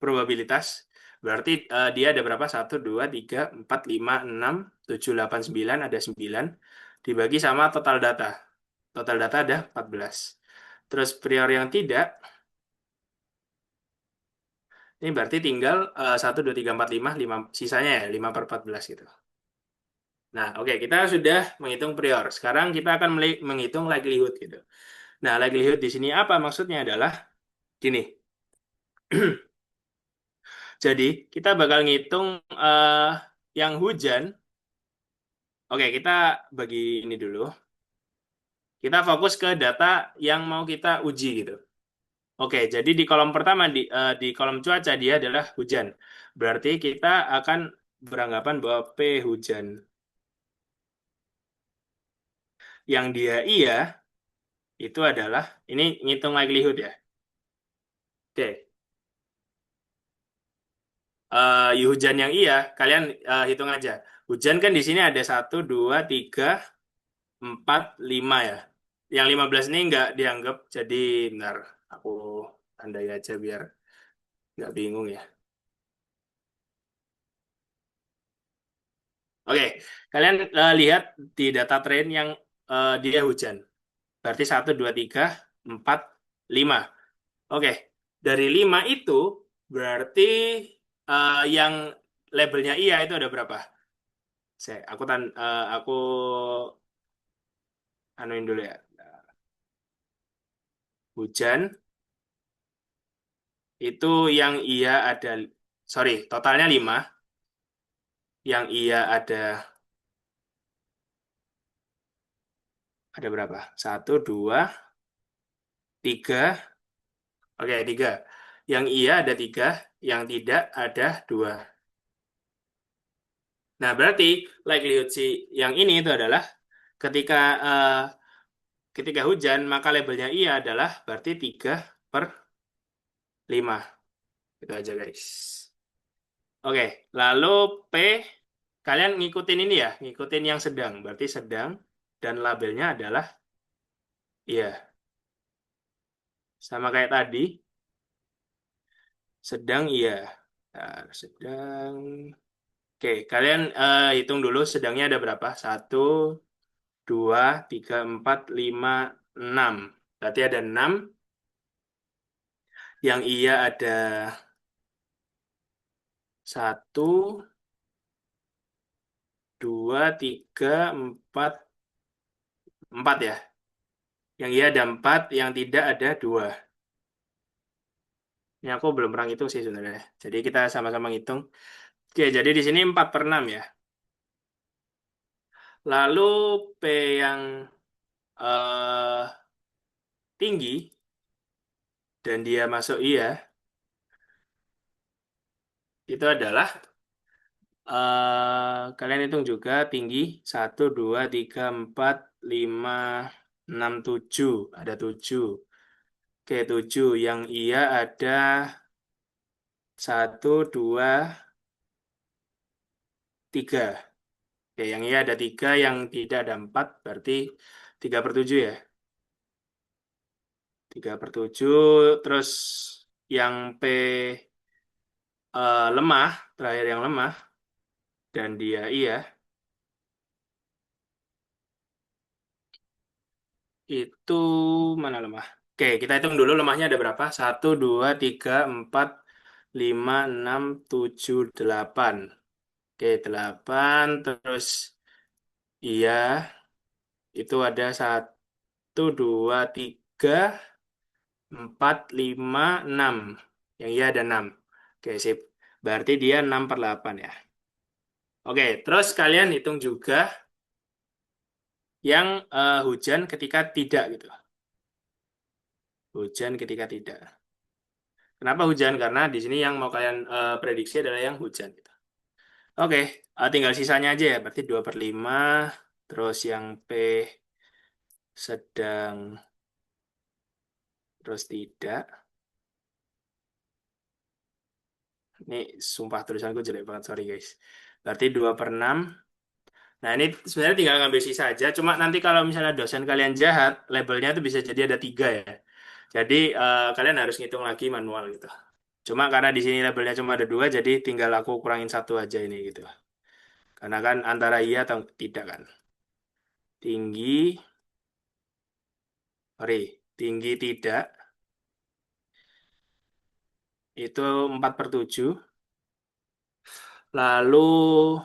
probabilitas berarti dia ada berapa? 1, 2, 3, 4, 5, 6, 7, 8, 9, ada 9 dibagi sama total data. Total data ada 14. Terus prior yang tidak, ini berarti tinggal 1, 2, 3, 4, 5, 5 sisanya ya 5/14 gitu. Nah, oke, kita sudah menghitung prior. Sekarang kita akan menghitung likelihood gitu. Nah, likelihood di sini apa maksudnya adalah gini. Jadi, kita bakal ngitung yang hujan. Oke, kita bagi ini dulu. Kita fokus ke data yang mau kita uji gitu. Oke, jadi di kolom pertama di kolom cuaca dia adalah hujan. Berarti kita akan beranggapan bahwa P hujan yang dia iya itu adalah ini ngitung likelihood ya. Oke, hujan yang iya kalian hitung aja. Hujan kan di sini ada 1, 2, 3, 4, 5 ya. Yang 15 ini nggak dianggap, jadi bentar aku tandai aja biar nggak bingung ya. Oke, kalian lihat di data train yang dia hujan. Berarti 1, 2, 3, 4, 5. Oke, dari 5 itu berarti yang labelnya iya itu ada berapa? Aku anuin dulu ya. Hujan itu yang iya ada, sorry, totalnya 5. Yang iya ada berapa? 1, 2, 3. Oke, 3. Yang iya ada 3, yang tidak ada 2. Nah, berarti likelihood si yang ini itu adalah ketika eh, ketika hujan, maka labelnya iya adalah berarti 3/5. Itu aja, guys. Oke, lalu P, kalian ngikutin ini ya, ngikutin yang sedang. Berarti sedang, dan labelnya adalah iya. Sama kayak tadi, sedang iya. Nah, sedang. Oke, kalian hitung dulu sedangnya ada berapa? 1, 2, 3, 4, 5, 6. Berarti ada 6. Yang iya ada 1, 2, 3, 4, 4 ya. Yang iya ada 4, yang tidak ada 2. Ini aku belum pernah ngitung sih sebenarnya. Jadi kita sama-sama ngitung. Oke, jadi di sini 4/6 ya. Lalu P yang eh, tinggi dan dia masuk iya, itu adalah kalian hitung juga tinggi 1, 2, 3, 4, 5, 6, 7. Ada 7. Oke, 7. Yang iya ada 1, 2, 3. Oke, yang iya ada 3, yang tidak ada 4. Berarti 3/7 ya. 3/7, terus yang P lemah, terakhir yang lemah, dan dia iya, itu mana lemah? Oke, kita hitung dulu lemahnya ada berapa? 1, 2, 3, 4, 5, 6, 7, 8. Oke, 8, terus iya, itu ada 1, 2, 3, 4, 5, 6. Yang iya ada 6. Oke, sip. Berarti dia 6/8 ya. Oke, terus kalian hitung juga yang hujan ketika tidak gitu. Hujan ketika tidak. Kenapa hujan? Karena di sini yang mau kalian prediksi adalah yang hujan gitu. Oke, tinggal sisanya aja ya. Berarti 2/5. Terus yang P sedang, terus tidak. Ini sumpah tulisanku jelek banget, sorry guys. Berarti 2/6. Nah, ini sebenarnya tinggal ngambil sisa aja. Cuma nanti kalau misalnya dosen kalian jahat, labelnya itu bisa jadi ada 3 ya. Jadi kalian harus ngitung lagi manual gitu. Cuma karena di sini labelnya cuma ada 2, jadi tinggal aku kurangin 1 aja ini gitu. Karena kan antara iya atau tidak kan. Tinggi, sorry, tinggi tidak, itu 4/7. Lalu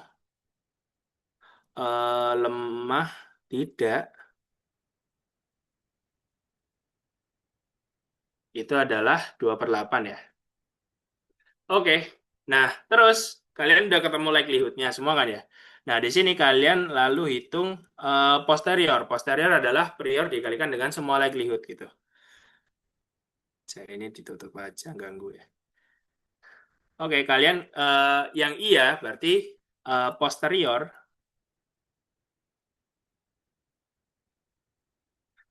lemah tidak, itu adalah 2/8 ya. Oke, nah terus kalian udah ketemu likelihood-nya semua kan ya. Nah di sini kalian lalu hitung posterior. Posterior adalah prior dikalikan dengan semua likelihood gitu. Saya ini ditutup aja ganggu ya. Oke, kalian yang iya berarti posterior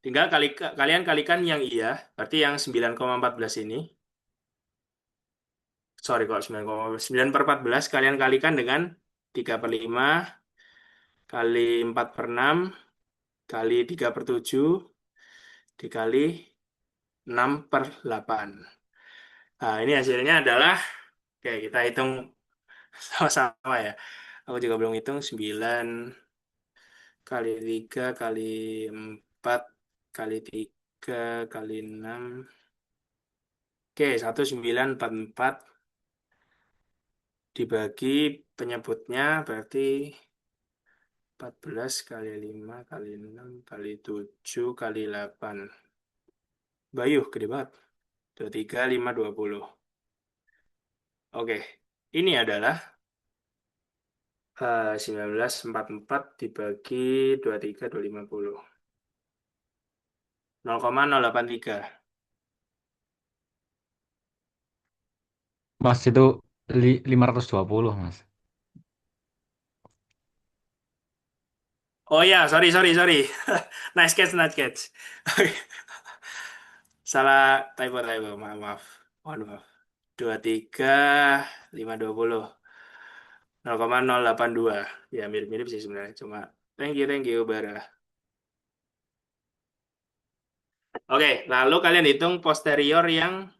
tinggal kalian kalikan yang iya, berarti yang 9,14 ini. Sorry kalau 9,9/14 kalian kalikan dengan 3/5 kali 4/6 kali 3/7 dikali 6/8. Nah, ini hasilnya adalah, oke kita hitung sama-sama ya. Aku juga belum hitung, 9 kali 3 kali 4 kali 3 kali 6. Oke, 1944 dibagi penyebutnya berarti 14 kali 5 kali 6 kali 7 kali 8. Bayuh, gede banget. 23, 5, 20. Oke, ini adalah 1944 dibagi 23, 250. 0,083.
Mas itu 520 Mas.
Oh ya, sorry, sorry, sorry. Nice catch, nice catch. Salah typo, typo. Maaf, maaf. Mohon maaf. 23, 520. 0,082. Ya, mirip-mirip sih sebenarnya. Cuma, thank you, Bara. Oke, lalu kalian hitung posterior yang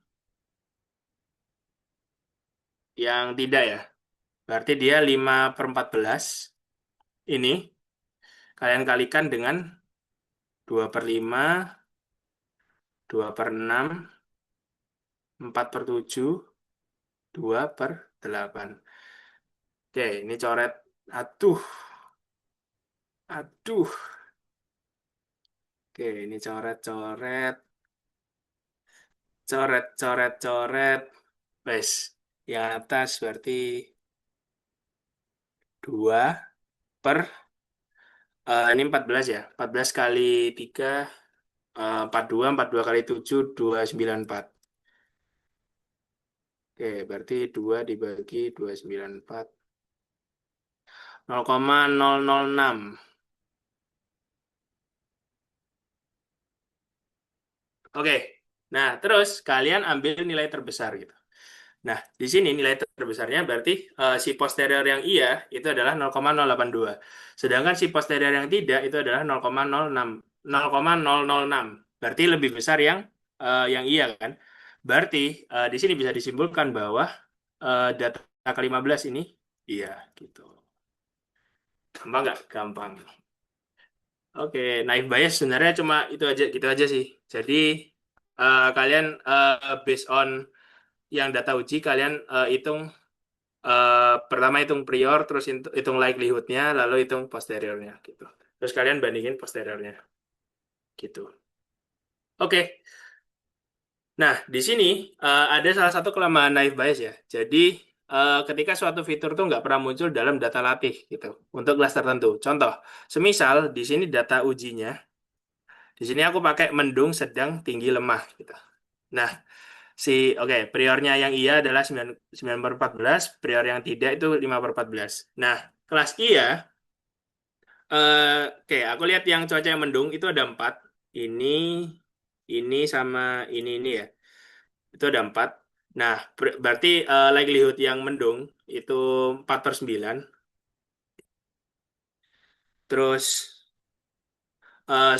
tidak ya. Berarti dia 5/14. Ini, kalian kalikan dengan 2/5, 2/6, 4/7, 2/8. Oke, ini coret. Aduh, aduh. Oke, ini coret-coret. Coret-coret-coret. Wes, yang atas berarti 2 per, ini 14 ya. 14 kali 3, 42. 42 kali 7, 294. Oke, berarti 2 dibagi 294. 0,006. Oke, nah terus kalian ambil nilai terbesar gitu. Nah, di sini nilai terbesarnya berarti si posterior yang iya itu adalah 0,082. Sedangkan si posterior yang tidak itu adalah 0,006. 0,006. Berarti lebih besar yang yang iya kan. Berarti di sini bisa disimpulkan bahwa data ke-15 ini iya gitu. Gampang nggak? Gampang. Oke, naif bias sebenarnya cuma itu aja gitu aja sih. Jadi kalian based on yang data uji kalian hitung pertama hitung prior terus hitung likelihood-nya lalu hitung posteriornya gitu. Terus kalian bandingin posteriornya gitu. Oke. Nah, di sini ada salah satu kelemahan naive bias ya. Jadi, ketika suatu fitur tuh nggak pernah muncul dalam data latih gitu, untuk kelas tertentu. Contoh, semisal di sini data ujinya, di sini aku pakai mendung, sedang, tinggi, lemah gitu. Nah, oke, priornya yang iya adalah 9/14, prior yang tidak itu 5/14. Nah, kelas iya, oke, aku lihat yang cuaca yang mendung itu ada 4. Ini sama ini ya. Itu ada 4. Nah, berarti likelihood yang mendung itu 4/9. Terus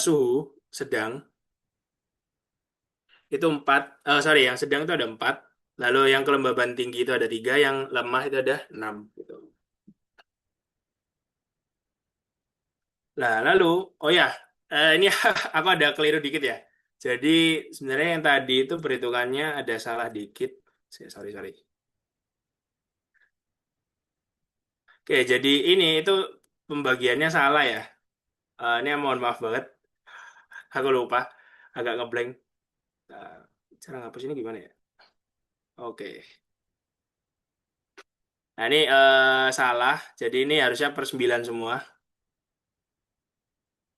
suhu sedang itu 4. Sorry, yang sedang itu ada 4. Lalu yang kelembaban tinggi itu ada 3. Yang lemah itu ada 6. Gitu. Nah, lalu, oh ya, ini aku ada keliru dikit ya. Jadi, sebenarnya yang tadi itu perhitungannya ada salah dikit. Sorry, sorry. Oke, jadi ini itu pembagiannya salah ya. Ini mohon maaf banget. Aku lupa, agak ngeblank. Nah, cara ngapus ini gimana ya? Oke. Nah, ini salah. Jadi ini harusnya per 9 semua.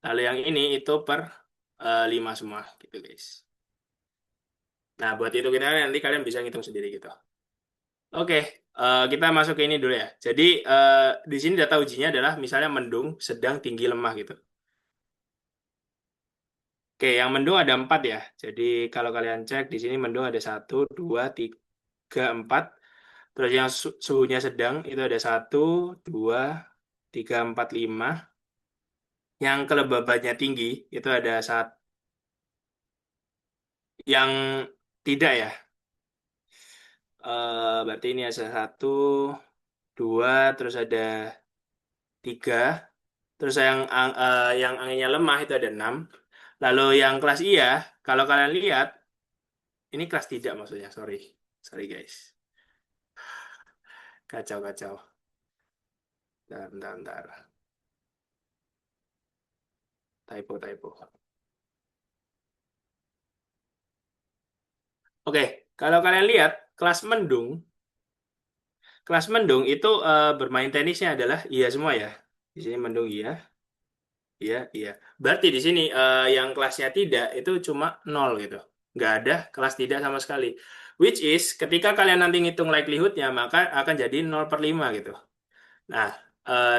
Lalu yang ini itu per 5 semua gitu, guys. Nah, buat itu kita nanti kalian bisa ngitung sendiri gitu. Oke, kita masuk ke ini dulu ya. Jadi di sini data ujinya adalah misalnya mendung, sedang, tinggi, lemah gitu. Oke, yang mendung ada 4 ya. Jadi kalau kalian cek di sini mendung ada 1, 2, 3, 4. Terus yang suhunya sedang itu ada 1, 2, 3, 4, 5. Yang kelembabannya tinggi itu ada yang tidak ya. Berarti ini ada 1, 2, terus ada 3. Terus yang anginnya lemah itu ada 6. Lalu yang kelas iya, kalau kalian lihat, ini kelas tidak maksudnya, sorry. Sorry guys. Kacau, kacau. Bentar, bentar, bentar. Typo, typo. Oke, kalau kalian lihat, kelas mendung itu bermain tenisnya adalah iya semua ya. Di sini mendung iya, iya, iya. Berarti di sini yang kelasnya tidak itu cuma 0 gitu. Nggak ada kelas tidak sama sekali. Which is ketika kalian nanti ngitung likelihood-nya maka akan jadi 0/5 gitu. Nah,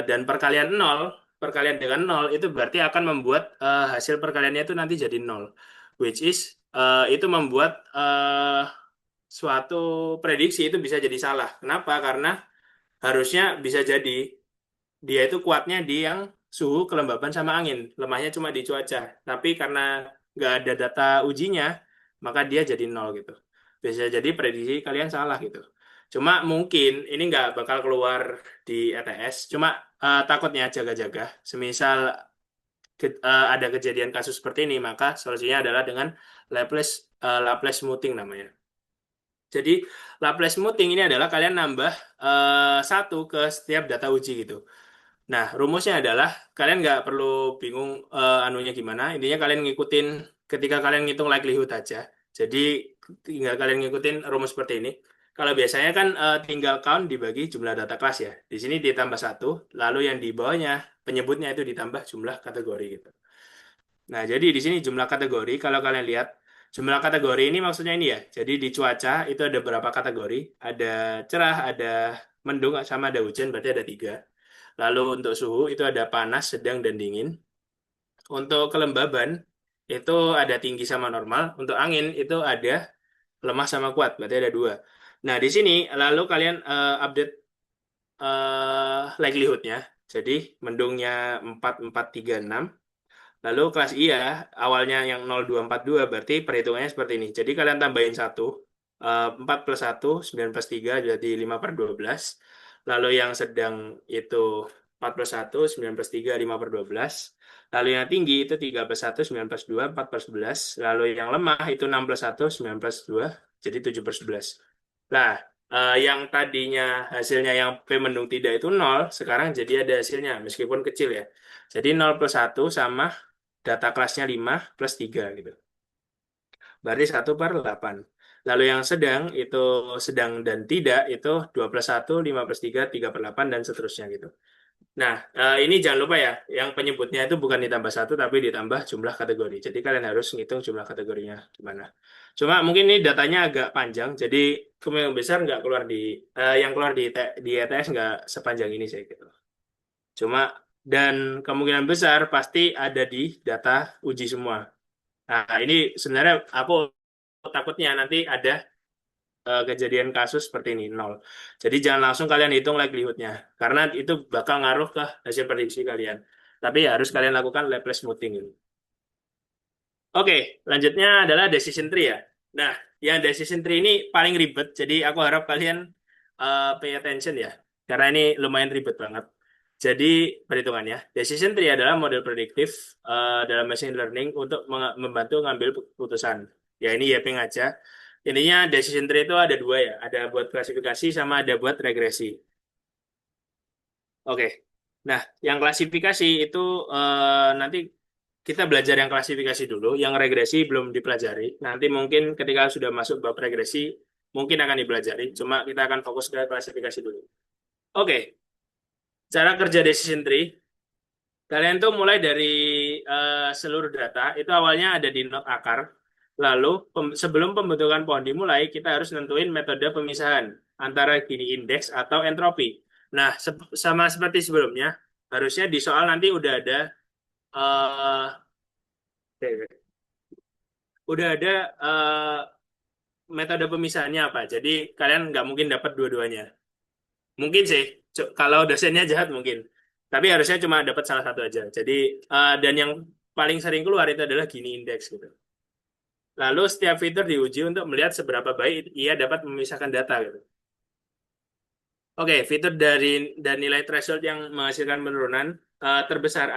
dan perkalian dengan 0 itu berarti akan membuat hasil perkaliannya itu nanti jadi 0. Which is itu membuat suatu prediksi itu bisa jadi salah. Kenapa? Karena harusnya bisa jadi dia itu kuatnya di yang suhu, kelembaban, sama angin. Lemahnya cuma di cuaca. Tapi karena nggak ada data ujinya, maka dia jadi 0 gitu. Bisa jadi prediksi kalian salah gitu. Cuma mungkin ini nggak bakal keluar di ETS. Cuma takutnya jaga-jaga. Semisal ada kejadian kasus seperti ini, maka solusinya adalah dengan Laplace smoothing namanya. Jadi Laplace smoothing ini adalah kalian nambah satu ke setiap data uji gitu. Nah, rumusnya adalah kalian nggak perlu bingung anunya gimana. Intinya kalian ngikutin ketika kalian ngitung likelihood aja. Jadi tinggal kalian ngikutin rumus seperti ini. Kalau biasanya kan tinggal count dibagi jumlah data kelas ya. Di sini ditambah 1, lalu yang di bawahnya penyebutnya itu ditambah jumlah kategori gitu. Nah, jadi di sini jumlah kategori, kalau kalian lihat, jumlah kategori ini maksudnya ini ya. Jadi di cuaca itu ada berapa kategori? Ada cerah, ada mendung, sama ada hujan, berarti ada 3. Lalu untuk suhu itu ada panas, sedang, dan dingin. Untuk kelembaban itu ada tinggi sama normal. Untuk angin itu ada lemah sama kuat, berarti ada 2. Nah, di sini lalu kalian update likelihood-nya. Jadi mendungnya 4, 4, 3, 6. Lalu kelas I ya, awalnya yang 0242 berarti perhitungannya seperti ini. Jadi kalian tambahin 1, 4 plus 1, 9 plus 3 jadi 5 per 12. Lalu yang sedang itu 4 plus 1, 9 plus 3, 5 per 12. Lalu yang tinggi itu 3 plus 1, 9 plus 2, 4 per 11. Lalu yang lemah itu 6 plus 1, 9 plus 2, jadi 7 per 11. Nah, yang tadinya hasilnya yang P mendung tidak itu 0, sekarang jadi ada hasilnya, meskipun kecil ya. Jadi 0 plus 1 sama data kelasnya 5 plus 3 gitu. Berarti 1 per 8. Lalu yang sedang itu sedang dan tidak itu 2 plus 1, 5 plus 3, 3 per 8, dan seterusnya gitu. Nah, ini jangan lupa ya, yang penyebutnya itu bukan ditambah 1, tapi ditambah jumlah kategori. Jadi kalian harus ngitung jumlah kategorinya gimana. Cuma mungkin ini datanya agak panjang, jadi kemungkinan besar nggak keluar yang keluar di ETS nggak sepanjang ini sih gitu. Cuma dan kemungkinan besar pasti ada di data uji semua. Nah, ini sebenarnya aku takutnya nanti ada kejadian kasus seperti ini, 0. Jadi jangan langsung kalian hitung likelihood-nya, karena itu bakal ngaruh ke hasil prediksi kalian. Tapi ya harus kalian lakukan Laplace smoothing ini. Oke, lanjutnya adalah decision tree ya. Nah, yang decision tree ini paling ribet, jadi aku harap kalian pay attention ya, karena ini lumayan ribet banget. Jadi perhitungannya, decision tree adalah model prediktif dalam machine learning untuk membantu ngambil keputusan. Ya ini YPing aja. Intinya decision tree itu ada dua ya, ada buat klasifikasi sama ada buat regresi. Oke, nah yang klasifikasi itu nanti kita belajar yang klasifikasi dulu, yang regresi belum dipelajari. Nanti mungkin ketika sudah masuk bab regresi, mungkin akan dipelajari. Cuma kita akan fokus ke klasifikasi dulu. Oke, cara kerja decision tree. Kalian tuh mulai dari seluruh data, itu awalnya ada di node akar. Lalu sebelum pembentukan pohon dimulai, kita harus nentuin metode pemisahan antara Gini indeks atau entropi. Nah, sama seperti sebelumnya, harusnya di soal nanti udah ada uh, metode pemisahannya apa. Jadi kalian nggak mungkin dapat dua-duanya. Mungkin sih, kalau dosennya jahat mungkin. Tapi harusnya cuma dapat salah satu aja. Jadi dan yang paling sering keluar itu adalah Gini indeks gitu. Lalu setiap fitur diuji untuk melihat seberapa baik ia dapat memisahkan data gitu. Oke, fitur dan nilai threshold yang menghasilkan penurunan terbesar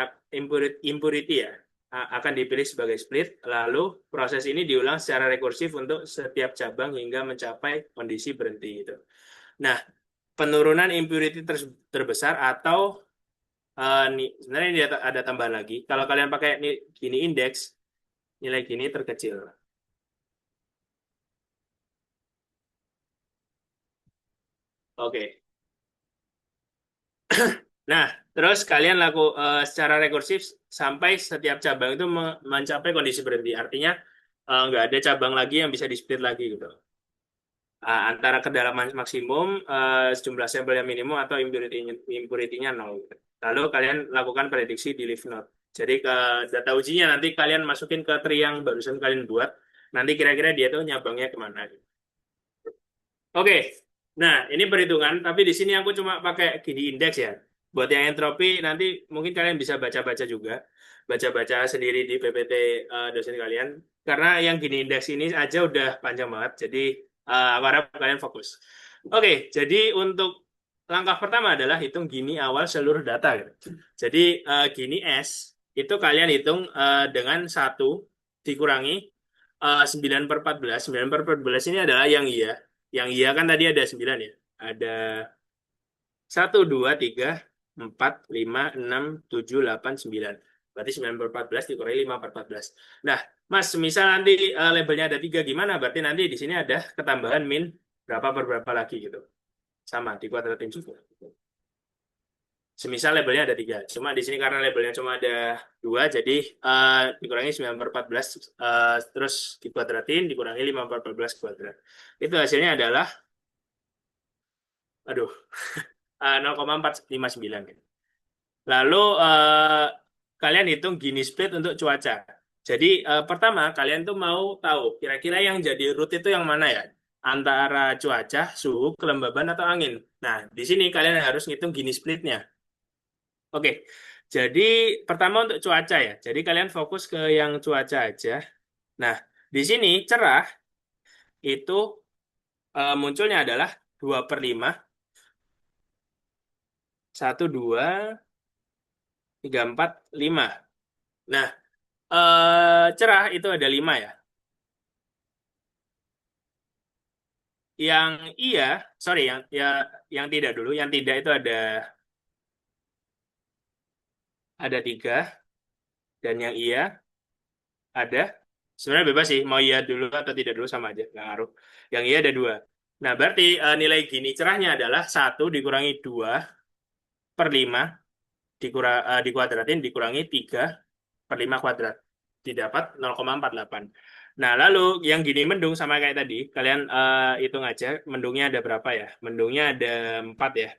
impurity ya akan dipilih sebagai split. Lalu proses ini diulang secara rekursif untuk setiap cabang hingga mencapai kondisi berhenti gitu. Nah, penurunan impurity terbesar atau sebenarnya ini ada tambahan lagi. Kalau kalian pakai Gini indeks, nilai Gini terkecil. Oke. Nah, terus kalian secara rekursif sampai setiap cabang itu mencapai kondisi berhenti. Artinya nggak ada cabang lagi yang bisa di-split lagi gitu. Antara kedalaman maksimum, jumlah sampel yang minimum atau impurity-nya 0. Lalu kalian lakukan prediksi di leaf node. Jadi ke data ujinya nanti kalian masukin ke tree yang barusan kalian buat. Nanti kira-kira dia tuh nyabangnya kemana. Oke, nah ini perhitungan, tapi di sini aku cuma pakai Gini indeks ya. Buat yang entropi nanti mungkin kalian bisa baca-baca juga, baca-baca sendiri di PPT dosen kalian. Karena yang Gini indeks ini aja udah panjang banget, jadi aku harap kalian fokus. Oke, jadi untuk langkah pertama adalah hitung Gini awal seluruh data. Gitu. Jadi Gini S itu kalian hitung dengan 1 dikurangi 9 per 14. 9 per 14 ini adalah yang iya. Yang iya kan tadi ada 9 ya. Ada 1, 2, 3, 4, 5, 6, 7, 8, 9. Berarti 9 per 14 dikurangi 5 per 14. Nah, Mas, misal nanti labelnya ada 3 gimana? Berarti nanti di sini ada ketambahan min berapa per berapa lagi gitu. Sama, dikuadratin juga. Semisal labelnya ada 3. Cuma di sini karena labelnya cuma ada 2, jadi dikurangi 9 per 14, terus dikuadratin, dikurangi 5 per 14 kuadrat. Itu hasilnya adalah, aduh, 0,459. Lalu kalian hitung Gini split untuk cuaca. Jadi pertama kalian tuh mau tahu kira-kira yang jadi root itu yang mana ya? Antara cuaca, suhu, kelembaban, atau angin. Nah, di sini kalian harus ngitung Gini splitnya. Oke, Jadi pertama untuk cuaca ya. Jadi kalian fokus ke yang cuaca aja. Nah, di sini cerah itu munculnya adalah 2/5, 1, 2, 3, 4, 5. Nah, cerah itu ada 5 ya. Yang iya, sorry, yang tidak dulu. Yang tidak itu ada 3, dan yang iya ada. Sebenarnya bebas sih, mau iya dulu atau tidak dulu sama aja, nggak ngaruh. Yang iya ada 2. Nah, berarti nilai gini cerahnya adalah 1 dikurangi 2/5 dikuadratin dikurangi 3/5 kuadrat. Didapat 0,48. Nah, lalu yang gini mendung sama kayak tadi, kalian hitung aja mendungnya ada berapa ya? Mendungnya ada 4 ya.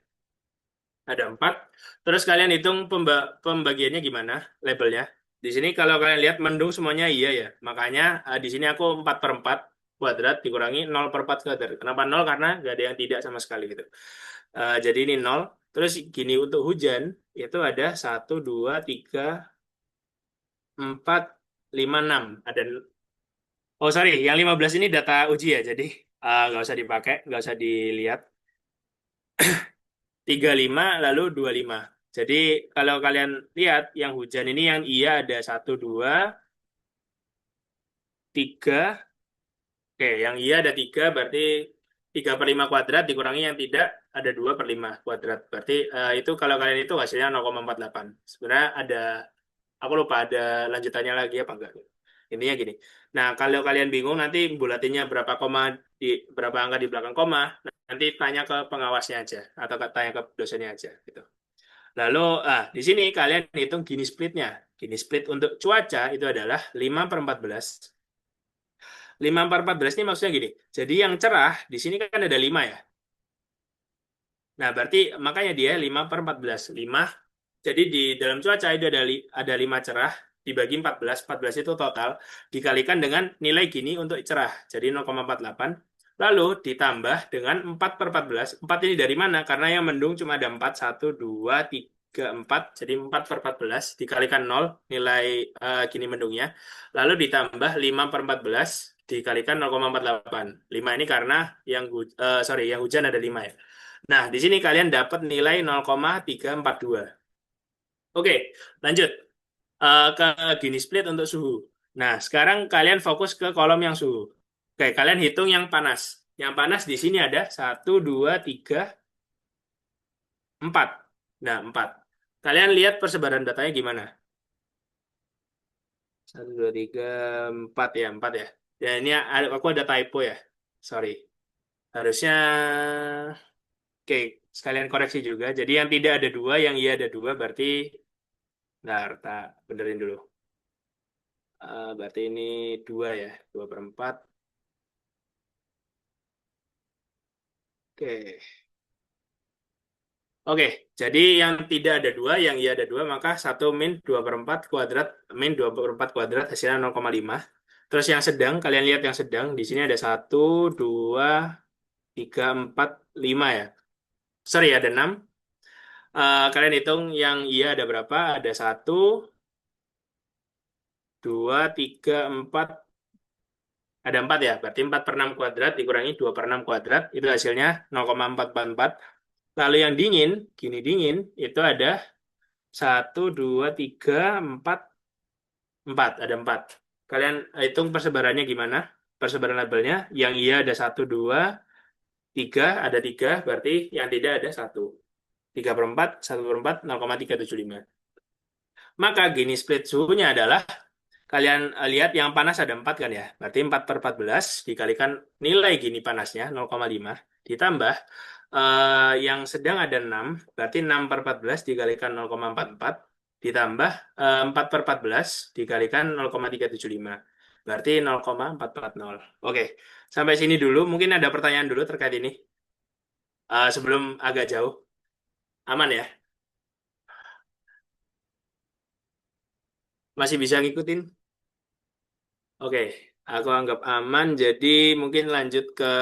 Ada 4. Terus kalian hitung pembagiannya gimana labelnya. Di sini kalau kalian lihat mendung semuanya iya ya. Makanya di sini aku 4/4 kuadrat dikurangi 0/4 kuadrat. Kenapa 0? Karena nggak ada yang tidak sama sekali gitu. Jadi ini 0. Terus gini untuk hujan itu ada 1, 2, 3, 4, 5, 6. Oh sorry, yang 15 ini data uji ya. Jadi nggak usah dipakai, nggak usah dilihat. 35 lalu 25. Jadi kalau kalian lihat yang hujan ini yang iya ada 1, 2, 3. Oke, yang iya ada 3 berarti 3/5 kuadrat dikurangi yang tidak ada 2/5 kuadrat. Berarti itu kalau kalian itu hasilnya 0,48. Sebenarnya aku lupa ada lanjutannya lagi apa enggak. Intinya gini. Nah, kalau kalian bingung nanti bulatinnya berapa angka di belakang koma, nanti tanya ke pengawasnya aja atau tanya ke dosennya aja gitu. Lalu, di sini kalian hitung Gini splitnya. Gini split untuk cuaca itu adalah 5/14. 5/14 ini maksudnya gini. Jadi yang cerah, di sini kan ada 5 ya. Nah, berarti makanya dia 5/14. 5, jadi di dalam cuaca itu ada 5 cerah, dibagi 14. 14 itu total, dikalikan dengan nilai Gini untuk cerah. Jadi 0,48. Lalu ditambah dengan 4/14. 4 ini dari mana? Karena yang mendung cuma ada 4. 1, 2, 3, 4. Jadi 4/14 dikalikan 0 nilai Gini mendungnya. Lalu ditambah 5/14 dikalikan 0,48. 5 ini karena yang hujan ada 5 ya. Nah, di sini kalian dapat nilai 0,342. Oke, lanjut ke Gini split untuk suhu. Nah, sekarang kalian fokus ke kolom yang suhu. Oke, kalian hitung yang panas. Yang panas di sini ada 1, 2, 3, 4. Nah, 4. Kalian lihat persebaran datanya gimana? 1, 2, 3, 4 ya, 4 ya. Ya, ini aku ada typo ya. Sorry. Harusnya, oke, sekalian koreksi juga. Jadi yang tidak ada 2, yang iya ada 2, berarti, bentar, tak benerin dulu. Berarti ini 2 ya, 2/4. Oke. Oke, jadi yang tidak ada 2, yang iya ada 2, maka 1 min 2/4 kuadrat, min 2/4 kuadrat hasilnya 0,5. Terus yang sedang, kalian lihat yang sedang, di sini ada 1, 2, 3, 4, 5 ya. Sorry, ada 6. Kalian hitung yang iya ada berapa? Ada 1, 2, 3, 4, ada 4 ya. Berarti 4/6 kuadrat dikurangi 2/6 kuadrat, itu hasilnya 0,444. Lalu yang dingin, Gini dingin, itu ada 1, 2, 3, 4, 4. Ada 4. Kalian hitung persebarannya gimana? Persebaran labelnya. Yang iya ada 1, 2, 3. Ada 3. Berarti yang tidak ada 1. 3/4, 1/4, 0,375. Maka Gini split suhunya adalah, kalian lihat yang panas ada 4 kan ya. Berarti 4/14 dikalikan nilai Gini panasnya 0,5. Ditambah yang sedang ada 6. Berarti 6/14 dikalikan 0,44. Ditambah 4/14 dikalikan 0,375. Berarti 0,440. Oke, sampai sini dulu. Mungkin ada pertanyaan dulu terkait ini. Sebelum agak jauh. Aman ya? Masih bisa ngikutin? Oke, aku anggap aman. Jadi mungkin lanjut ke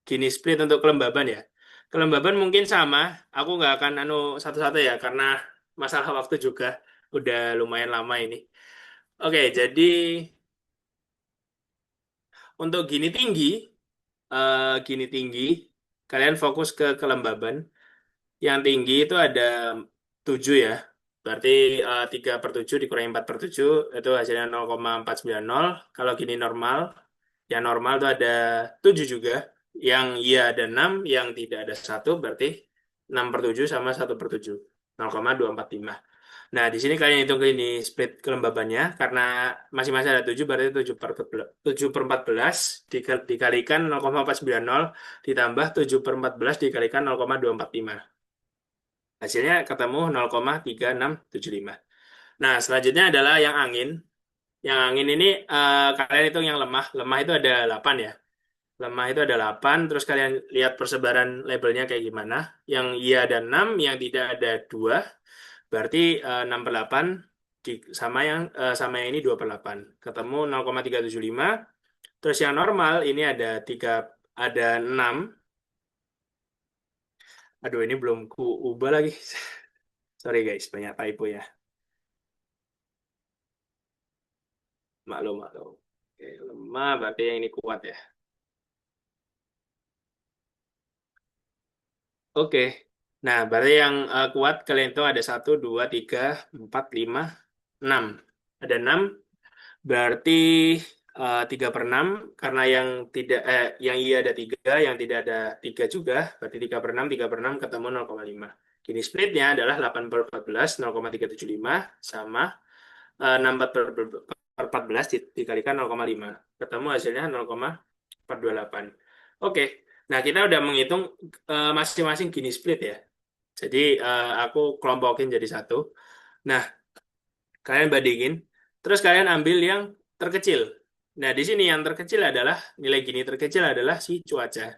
Gini split untuk kelembaban ya. Kelembaban mungkin sama. Aku nggak akan satu-satu ya, karena masalah waktu juga. Udah lumayan lama ini. Oke, jadi untuk gini tinggi, kalian fokus ke kelembaban. Yang tinggi itu ada 7 ya. Berarti 3 per 7 dikurangi 4 per 7 itu hasilnya 0,490. Kalau gini normal, yang normal itu ada 7 juga. Yang iya ada 6, yang tidak ada 1 berarti 6 per 7 sama 1 per 7. 0,245. Nah, di sini kalian hitung ini split kelembabannya. Karena masing-masing ada 7 berarti 7 per 14 dikalikan 0,490 ditambah 7 per 14 dikalikan 0,245. Hasilnya ketemu 0,3675. Nah, selanjutnya adalah yang angin. Yang angin ini kalian hitung yang lemah. Lemah itu ada 8 ya. Lemah itu ada 8. Terus kalian lihat persebaran labelnya kayak gimana. Yang iya ada 6, yang tidak ada 2. Berarti 6 per 8 sama yang ini 2 per 8. Ketemu 0,375. Terus yang normal ini ada 6. Aduh, ini belum ku ubah lagi. Sorry guys, banyak typo ya. Maklum, maklum. Oke, lemah berarti yang ini kuat ya. Oke. Nah, berarti yang kuat kalian itu ada 1, 2, 3, 4, 5, 6. Ada 6, berarti 3 per 6, karena yang iya ada 3, yang tidak ada 3 juga, berarti 3 per 6 ketemu 0,5. Gini splitnya adalah 8 per 14, 0,375, sama 6 per 14 dikalikan 0,5. Ketemu hasilnya 0,428. Oke, nah kita udah menghitung masing-masing gini split ya. Jadi aku kelompokin jadi satu. Nah, kalian bandingin. Terus kalian ambil yang terkecil. Nah, di sini yang terkecil adalah, nilai gini terkecil adalah si cuaca.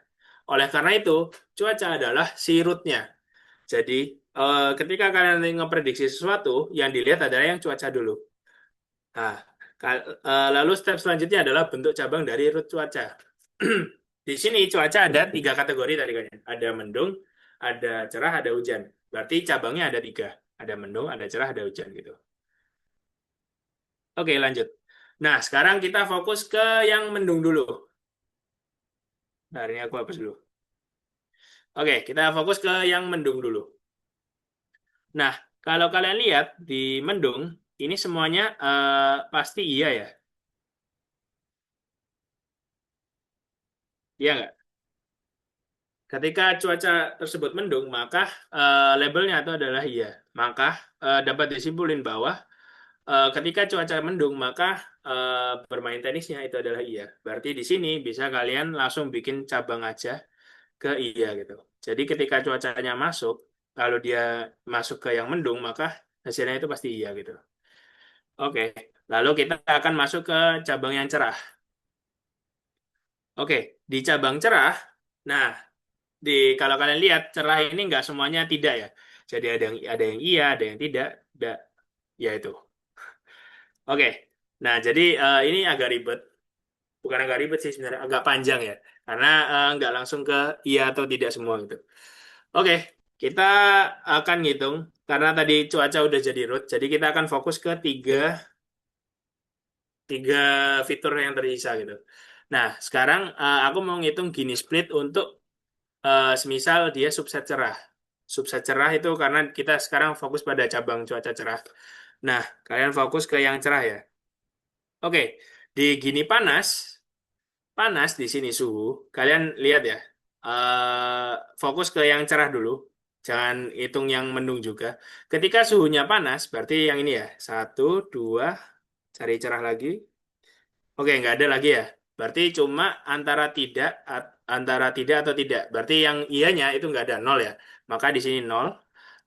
Oleh karena itu, cuaca adalah si root-nya. Jadi, ketika kalian nanti ngeprediksi sesuatu, yang dilihat adalah yang cuaca dulu. Nah, lalu step selanjutnya adalah bentuk cabang dari root cuaca. Di sini cuaca ada 3 kategori tadi kan. Ada mendung, ada cerah, ada hujan. Berarti cabangnya ada 3. Ada mendung, ada cerah, ada hujan gitu. Oke, lanjut. Nah, sekarang kita fokus ke yang mendung dulu. Nah, ini aku hapus dulu. Oke, kita fokus ke yang mendung dulu. Nah, kalau kalian lihat di mendung, ini semuanya pasti iya ya. Iya nggak? Ketika cuaca tersebut mendung, maka labelnya itu adalah iya. Maka dapat disimpulin bahwa ketika cuaca mendung, maka bermain tenisnya itu adalah iya. Berarti di sini bisa kalian langsung bikin cabang aja ke iya gitu. Jadi ketika cuacanya masuk, kalau dia masuk ke yang mendung, maka hasilnya itu pasti iya gitu. Oke, lalu kita akan masuk ke cabang yang cerah. Oke, di cabang cerah, nah kalau kalian lihat cerah ini nggak semuanya tidak ya. Jadi ada yang iya, ada yang tidak, ya itu. Oke, nah jadi ini agak ribet. Bukan agak ribet sih sebenarnya, agak panjang ya. Karena nggak langsung ke iya atau tidak semua gitu. Oke, kita akan ngitung. Karena tadi cuaca udah jadi root, jadi kita akan fokus ke tiga fitur yang tersisa gitu. Nah, sekarang aku mau ngitung Gini split untuk semisal dia subset cerah. Subset cerah itu karena kita sekarang fokus pada cabang cuaca cerah. Nah, kalian fokus ke yang cerah ya. Oke, di Gini panas di sini suhu. Kalian lihat ya, fokus ke yang cerah dulu. Jangan hitung yang mendung juga. Ketika suhunya panas, berarti yang ini ya. 1, 2, cari cerah lagi. Oke, nggak ada lagi ya. Berarti cuma antara tidak atau tidak. Berarti yang iyanya itu nggak ada 0 ya. Maka di sini 0.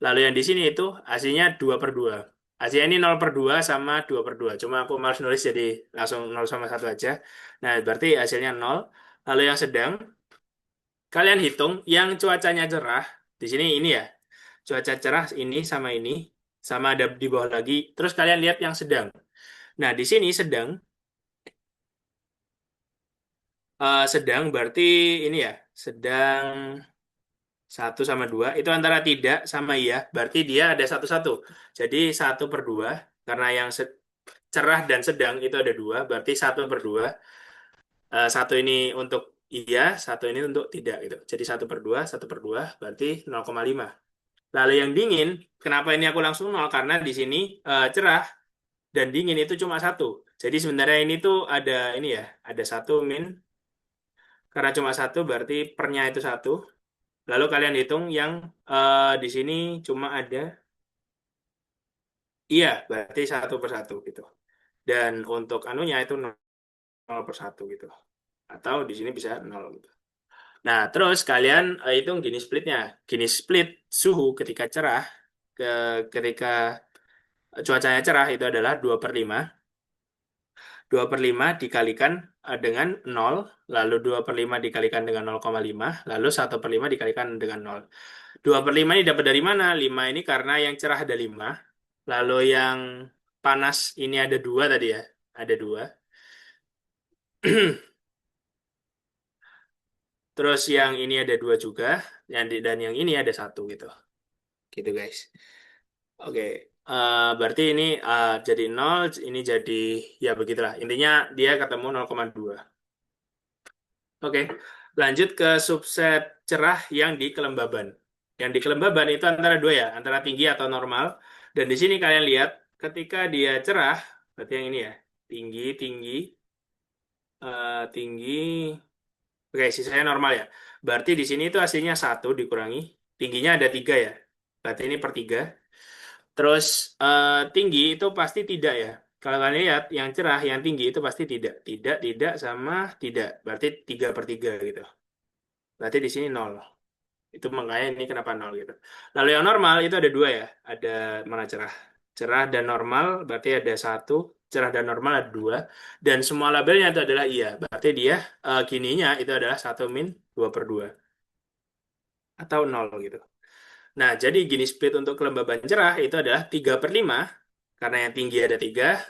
Lalu yang di sini itu hasilnya 2 per 2. Hasilnya ini 0 per 2 sama 2 per 2. Cuma aku malas nulis jadi langsung 0 sama 1 aja. Nah, berarti hasilnya 0. Lalu yang sedang, kalian hitung yang cuacanya cerah. Di sini ini ya. Cuaca cerah ini, sama ada di bawah lagi. Terus kalian lihat yang sedang. Nah, di sini sedang berarti ini ya, sedang 1 sama 2 itu antara tidak sama iya, berarti dia ada satu-satu. Jadi 1/2, karena yang cerah dan sedang itu ada 2, berarti 1/2. Satu ini untuk iya, satu ini untuk tidak gitu. Jadi 1/2, 1/2 berarti 0,5. Lalu yang dingin, kenapa ini aku langsung 0? Karena di sini cerah dan dingin itu cuma satu. Jadi sebenarnya ini tuh ada ini ya, ada 1 min. Karena cuma satu berarti pernya itu 1. Lalu kalian hitung yang di sini cuma ada iya, berarti 1/1 gitu. Dan untuk anunya itu 0/1 gitu. Atau di sini bisa 0 gitu. Nah, terus kalian hitung Gini splitnya. Gini split suhu ketika cerah, ketika cuacanya cerah itu adalah 2/5. 2/5 dikalikan dengan 0, lalu 2/5 dikalikan dengan 0,5, lalu 1/5 dikalikan dengan 0. 2/5 ini dapat dari mana? 5 ini karena yang cerah ada 5, lalu yang panas ini ada 2 tadi ya, ada 2. Terus yang ini ada 2 juga, dan yang ini ada 1 gitu. Gitu guys. Oke, berarti ini jadi 0, ini jadi ya begitulah. Intinya dia ketemu 0,2. Oke, lanjut ke subset cerah yang di kelembaban. Yang di kelembaban itu antara 2 ya, antara tinggi atau normal. Dan di sini kalian lihat ketika dia cerah, berarti yang ini ya, tinggi, tinggi, tinggi. Oke, sisanya normal ya. Berarti di sini itu hasilnya 1 dikurangi. Tingginya ada 3 ya. Berarti ini per 3. Terus tinggi itu pasti tidak ya. Kalau kalian lihat yang cerah, yang tinggi itu pasti tidak. Tidak, tidak, sama tidak. Berarti 3/3 gitu. Berarti di sini 0. Itu makanya ini kenapa 0 gitu. Lalu yang normal itu ada 2 ya. Ada mana cerah? Cerah dan normal berarti ada 1. Cerah dan normal ada 2. Dan semua labelnya itu adalah iya. Berarti dia gininya itu adalah 1-2/2. Atau 0 gitu. Nah, jadi Gini split untuk kelembaban cerah itu adalah 3/5. Karena yang tinggi ada 3.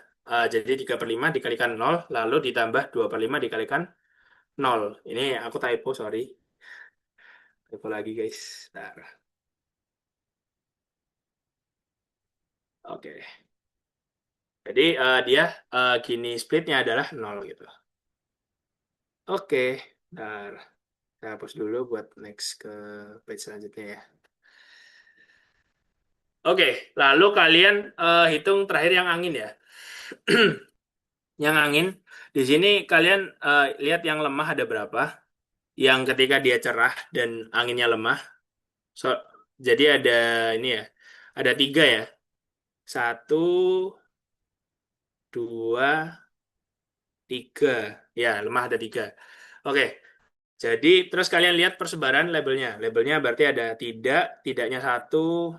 Jadi 3/5 dikalikan 0. Lalu ditambah 2/5 dikalikan 0. Ini aku typo, sorry. Typo lagi guys. Bentar. Oke. Jadi dia Gini splitnya adalah 0 gitu. Oke. Bentar. Saya hapus dulu buat next ke page selanjutnya ya. Oke, lalu kalian hitung terakhir yang angin ya. Yang angin, di sini kalian lihat yang lemah ada berapa. Yang ketika dia cerah dan anginnya lemah. Jadi ada ini ya, ada 3 ya. 1, 2, 3. Ya, lemah ada 3. Oke, jadi terus kalian lihat persebaran labelnya. Labelnya berarti ada tidak, tidaknya 1,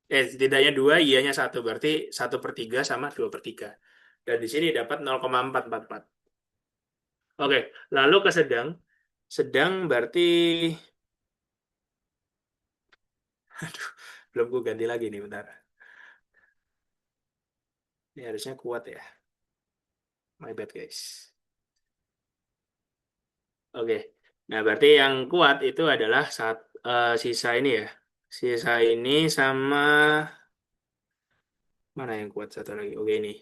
tidaknya 2, iyanya 1. Berarti 1/3 sama 2/3. Dan di sini dapat 0,444. Oke, lalu ke sedang. Sedang berarti, aduh, belum gue ganti lagi nih, bentar. Ini harusnya kuat ya. My bad guys. Oke, nah berarti yang kuat itu adalah sisa ini ya. Sisa ini sama, mana yang kuat satu lagi? Oke, ini.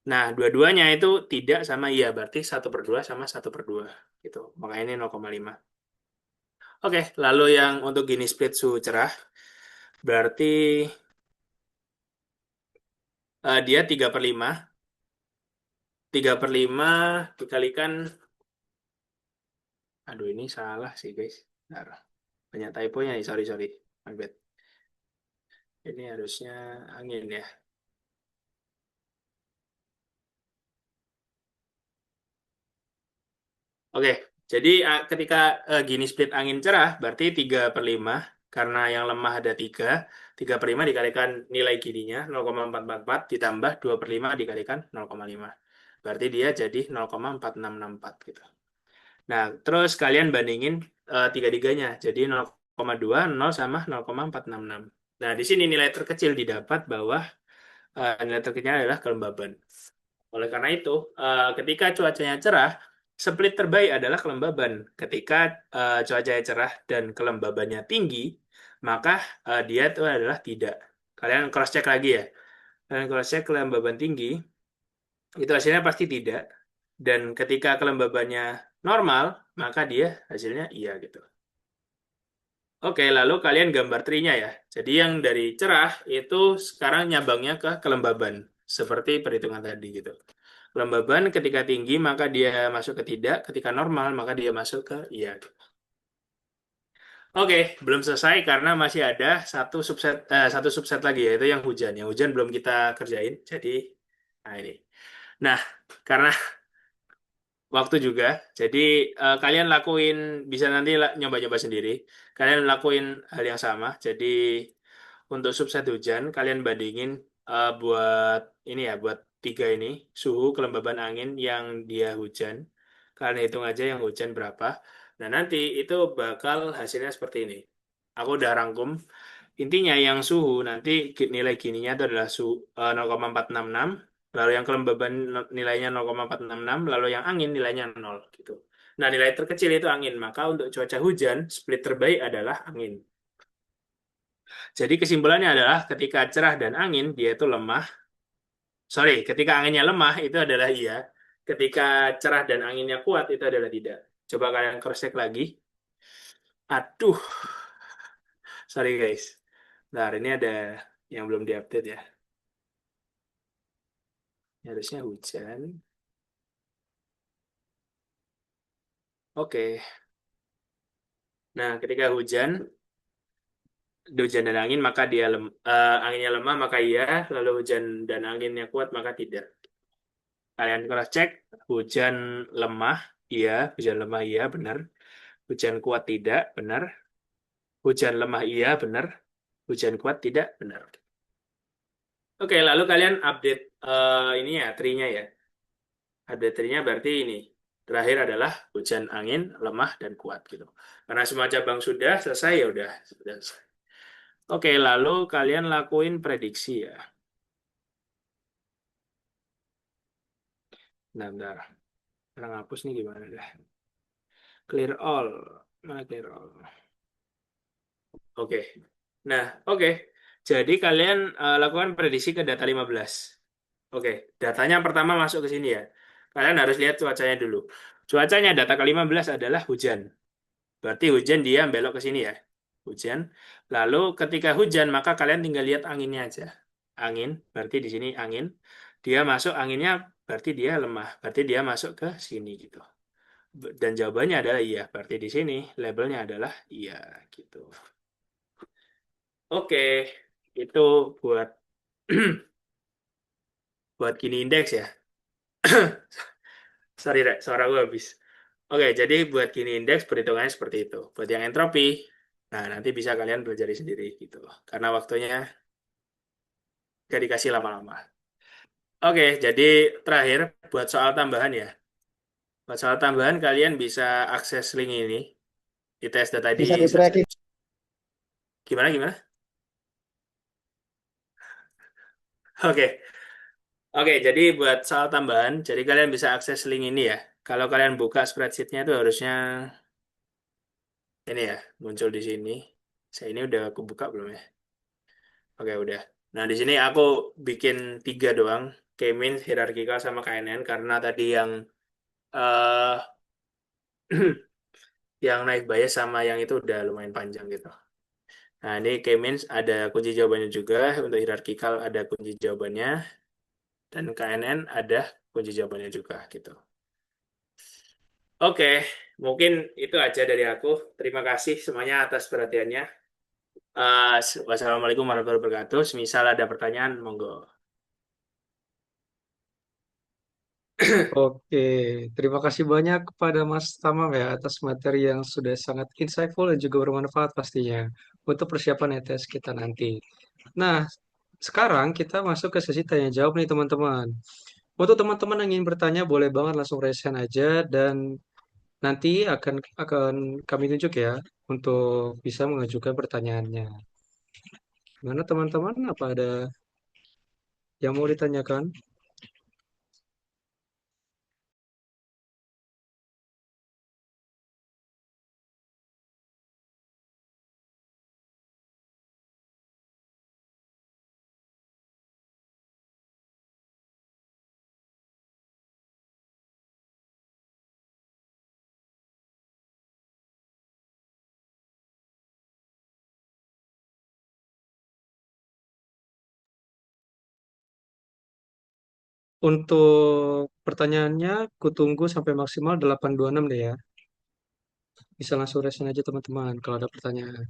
Nah, dua-duanya itu tidak sama iya, berarti 1/2 sama 1/2 gitu. Makanya ini 0,5. Oke, lalu yang untuk Gini split suhu cerah, berarti dia 3/5. 3/5 dikalikan, aduh ini salah sih guys. Bentar. Banyak typonya nih, sorry, sorry. My bad. Ini harusnya angin ya. Oke, jadi ketika Gini split angin cerah, berarti 3/5. Karena yang lemah ada 3. 3/5 dikalikan nilai Gininya, 0,444, ditambah 2/5 dikalikan 0,5. Berarti dia jadi 0,4664 gitu. Nah, terus kalian bandingin tiga-tiganya. Jadi 0,2, 0 sama 0,466. Nah, di sini nilai terkecil didapat bahwa nilai terkecilnya adalah kelembaban. Oleh karena itu, ketika cuacanya cerah, Split terbaik adalah kelembaban. Ketika cuaca cerah dan kelembabannya tinggi, maka dia itu adalah tidak. Kalian cross check lagi ya. Kalian cross check kelembaban tinggi, itu hasilnya pasti tidak. Dan ketika kelembabannya normal, maka dia hasilnya iya gitu. Oke, lalu kalian gambar trinya ya. Jadi yang dari cerah itu sekarang nyambangnya ke kelembaban. Seperti perhitungan tadi gitu. Kelembaban ketika tinggi maka dia masuk ke tidak, ketika normal maka dia masuk ke iya. Oke, belum selesai karena masih ada satu subset lagi yaitu yang hujan. Yang hujan belum kita kerjain. Jadi, nah ini. Nah, karena waktu juga, jadi kalian lakuin bisa nanti nyoba-nyoba sendiri. Kalian lakuin hal yang sama. Jadi untuk subset hujan, kalian bandingin buat ini ya, buat tiga ini suhu kelembaban angin yang dia hujan. Kalian hitung aja yang hujan berapa. Nah nanti itu bakal hasilnya seperti ini. Aku udah rangkum. Intinya yang suhu nanti nilai gininya itu adalah 0,466, lalu yang kelembaban nilainya 0,466, lalu yang angin nilainya 0 gitu. Nah, nilai terkecil itu angin, maka untuk cuaca hujan, split terbaik adalah angin. Jadi kesimpulannya adalah ketika cerah dan angin, dia itu lemah. Sorry, ketika anginnya lemah itu adalah iya. Ketika cerah dan anginnya kuat itu adalah tidak. Coba kalian cross check lagi. Aduh, sorry guys. Nah, ini ada yang belum diupdate ya. Ini harusnya hujan. Oke. Nah, ketika hujan, hujan dan angin maka anginnya lemah maka iya, lalu hujan dan anginnya kuat maka tidak. Kalian cross check, hujan lemah iya, hujan lemah iya benar, hujan kuat tidak benar, hujan lemah iya benar, hujan kuat tidak benar. Oke, lalu kalian update ini ya trinya ya. Update trinya berarti ini. Terakhir adalah hujan angin lemah dan kuat gitu. Karena semua cabang sudah selesai ya udah selesai. Oke, lalu kalian lakuin prediksi ya. Nah, bentar. Cara ngapus nih gimana dah. Clear all. Mana clear all? Oke. Nah, oke. Jadi kalian lakukan prediksi ke data 15. Oke, datanya pertama masuk ke sini ya. Kalian harus lihat cuacanya dulu. Cuacanya data ke-15 adalah hujan. Berarti hujan dia belok ke sini ya. Hujan. Lalu ketika hujan maka kalian tinggal lihat anginnya aja. Angin, berarti di sini angin. Dia masuk anginnya berarti dia lemah. Berarti dia masuk ke sini gitu. Dan jawabannya adalah iya. Berarti di sini labelnya adalah iya gitu. Oke, itu buat buat gini indeks ya. Sorry, Rek, suara gue habis. Oke, jadi buat gini indeks perhitungannya seperti itu. Buat yang entropi, nah nanti bisa kalian pelajari sendiri gitu. Karena waktunya gak dikasih lama-lama. Oke, jadi terakhir buat soal tambahan ya. Buat soal tambahan kalian bisa akses link ini di its.id
Bisa di-tracking.
gimana gimana? Oke. Oke, jadi buat soal tambahan, jadi kalian bisa akses link ini ya. Kalau kalian buka spreadsheet-nya itu harusnya ini ya, muncul di sini. Saya ini udah aku buka belum ya? Oke, udah. Nah, di sini aku bikin tiga doang. K-means, hierarchical, sama KNN. Karena tadi eh yang naik bias sama yang itu udah lumayan panjang gitu. Nah, ini K-means ada kunci jawabannya juga. Untuk hierarchical ada kunci jawabannya. Dan KNN ada kunci jawabannya juga gitu. Oke, mungkin itu aja dari aku. Terima kasih semuanya atas perhatiannya. Wassalamualaikum warahmatullahi wabarakatuh. Semisal ada pertanyaan, monggo.
Oke, terima kasih banyak kepada Mas Tamam ya atas materi yang sudah sangat insightful dan juga bermanfaat pastinya untuk persiapan ETS kita nanti. Nah, sekarang kita masuk ke sesi tanya jawab nih teman-teman. Untuk teman-teman yang ingin bertanya boleh banget langsung raise hand aja dan nanti akan kami tunjuk ya untuk bisa mengajukan pertanyaannya. Gimana teman-teman? Apa ada yang mau ditanyakan? Untuk pertanyaannya, kutunggu sampai maksimal 826 deh ya. Bisa langsung resen aja teman-teman kalau ada pertanyaan.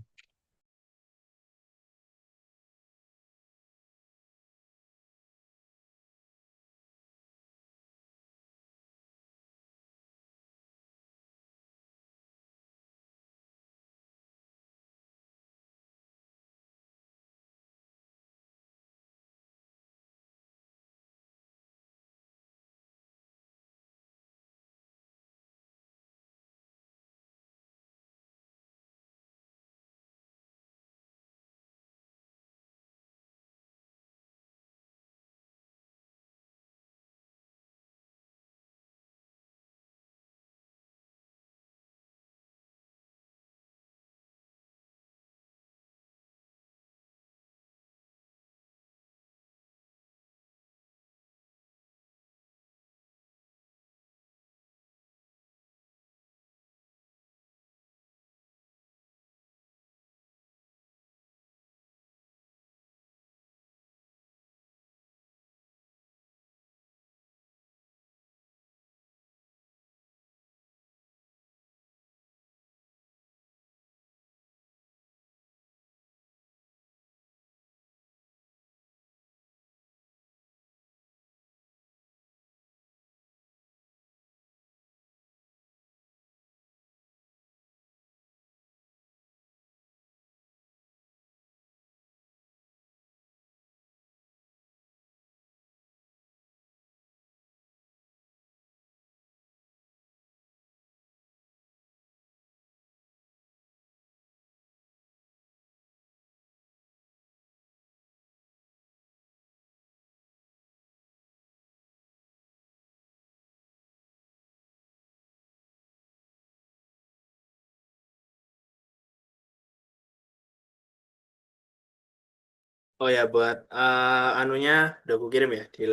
Oh ya, buat anunya udah aku kirim ya di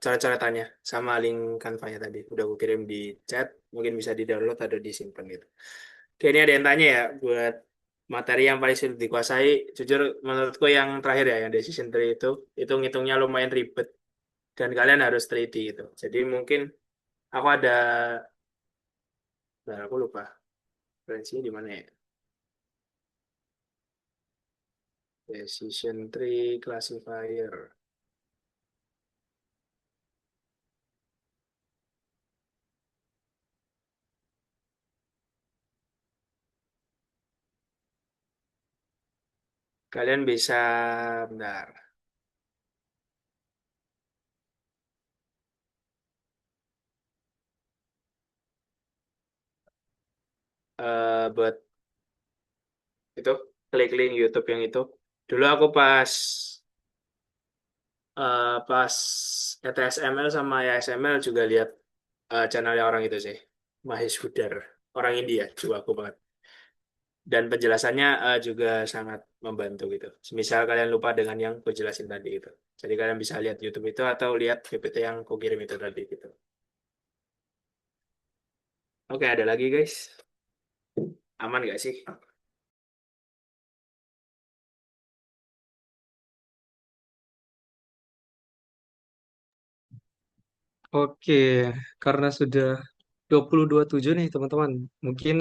cara-cara sama link Canva-nya tadi. Udah aku kirim di chat, mungkin bisa di-download atau disimpan gitu. Oke, ini ada yang tanya ya, buat materi yang paling sulit dikuasai, jujur menurutku yang terakhir ya, yang decision tree itu ngitungnya lumayan ribet dan kalian harus teliti gitu. Jadi mungkin aku ada, nah aku lupa, referensinya di mana ya? Decision tree classifier. Kalian bisa, bentar, buat itu klik link YouTube yang itu. Dulu aku pas ETSML sama YSML juga lihat channelnya orang itu sih, Mahesh Hudar, orang India, juga aku banget. Dan penjelasannya juga sangat membantu gitu. Misal kalian lupa dengan yang aku jelasin tadi itu. Jadi kalian bisa lihat YouTube itu atau lihat PPT yang aku kirim itu tadi gitu. Oke, ada lagi guys. Aman nggak sih?
Oke, karena sudah 20.27 nih teman-teman. Mungkin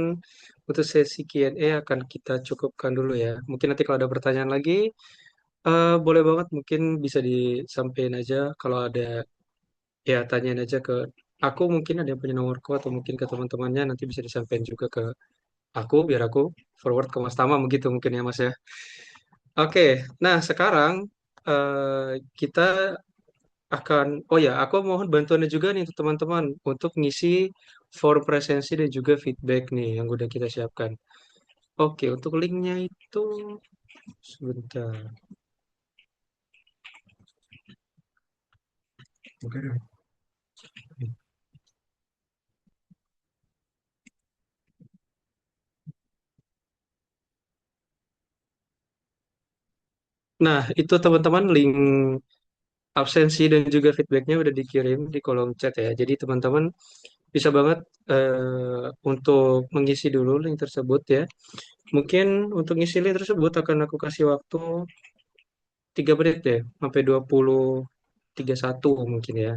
untuk sesi Q&A akan kita cukupkan dulu ya. Mungkin nanti kalau ada pertanyaan lagi, boleh banget mungkin bisa disampaikan aja. Kalau ada, ya tanyain aja ke aku, mungkin ada yang punya nomorku, atau mungkin ke teman-temannya nanti bisa disampaikan juga ke aku, biar aku forward ke Mas Tama begitu mungkin ya Mas ya. Oke, nah sekarang kita akan, oh ya, aku mohon bantuannya juga nih untuk teman-teman untuk ngisi form presensi dan juga feedback nih yang udah kita siapkan. Oke, untuk linknya itu sebentar. Oke. Nah, itu teman-teman link absensi dan juga feedbacknya udah dikirim di kolom chat ya. Jadi teman-teman bisa banget untuk mengisi dulu link tersebut ya. Mungkin untuk ngisi link tersebut akan aku kasih waktu 3 menit ya, sampai 23 31 mungkin ya.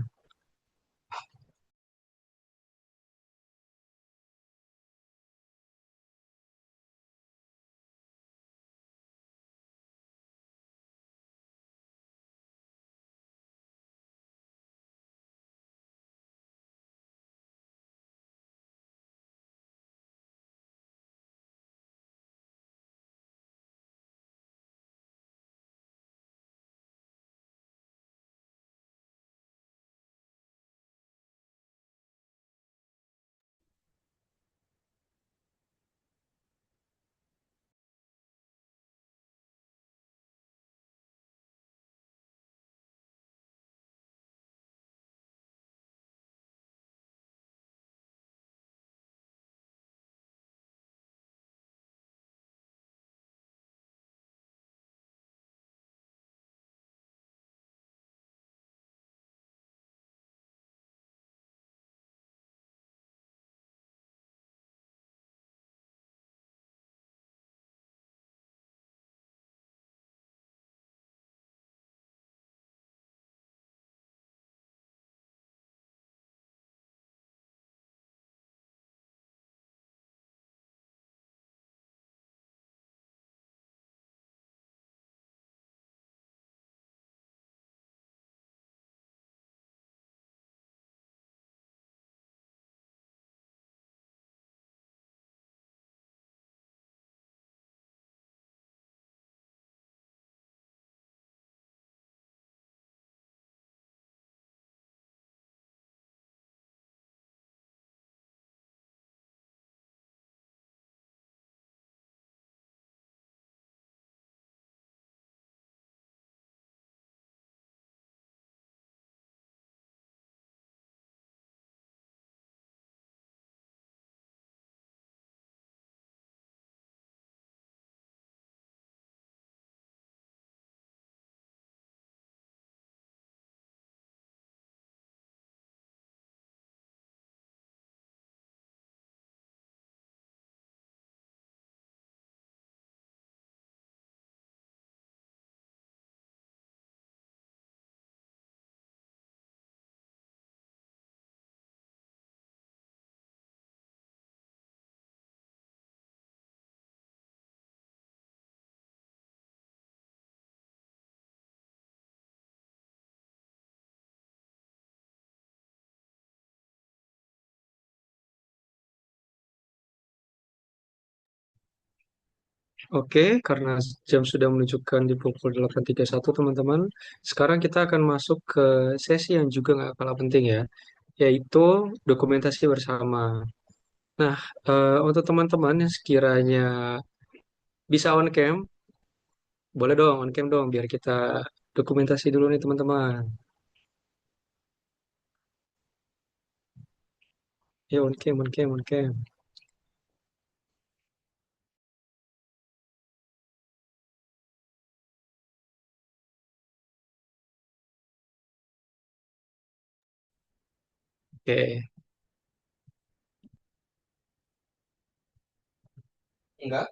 Oke, karena jam sudah menunjukkan di pukul 8.31 teman-teman. Sekarang kita akan masuk ke sesi yang juga nggak kalah penting ya, yaitu dokumentasi bersama. Nah, untuk teman-teman yang sekiranya bisa on cam, boleh dong on cam dong, biar kita dokumentasi dulu nih teman-teman. Ya on cam, on cam, on cam. Oke. Enggak.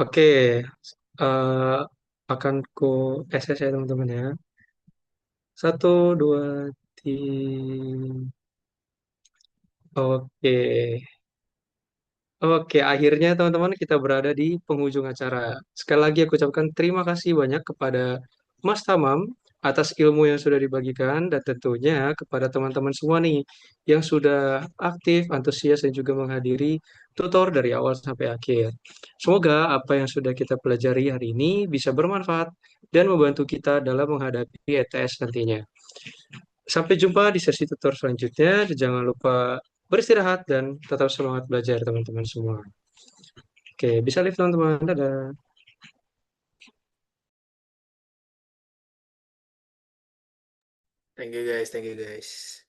Oke, eh, akan ku SS ya teman-teman ya. Satu, dua, tiga. Oke. Oke, akhirnya teman-teman kita berada di penghujung acara. Sekali lagi aku ucapkan terima kasih banyak kepada Mas Tamam atas ilmu yang sudah dibagikan dan tentunya kepada teman-teman semua nih yang sudah aktif, antusias dan juga menghadiri tutor dari awal sampai akhir. Semoga apa yang sudah kita pelajari hari ini bisa bermanfaat dan membantu kita dalam menghadapi ETS nantinya. Sampai jumpa di sesi tutor selanjutnya. Jangan lupa beristirahat dan tetap semangat belajar teman-teman semua. Oke, bisa live teman-teman. Dadah.
Thank you guys, thank you guys.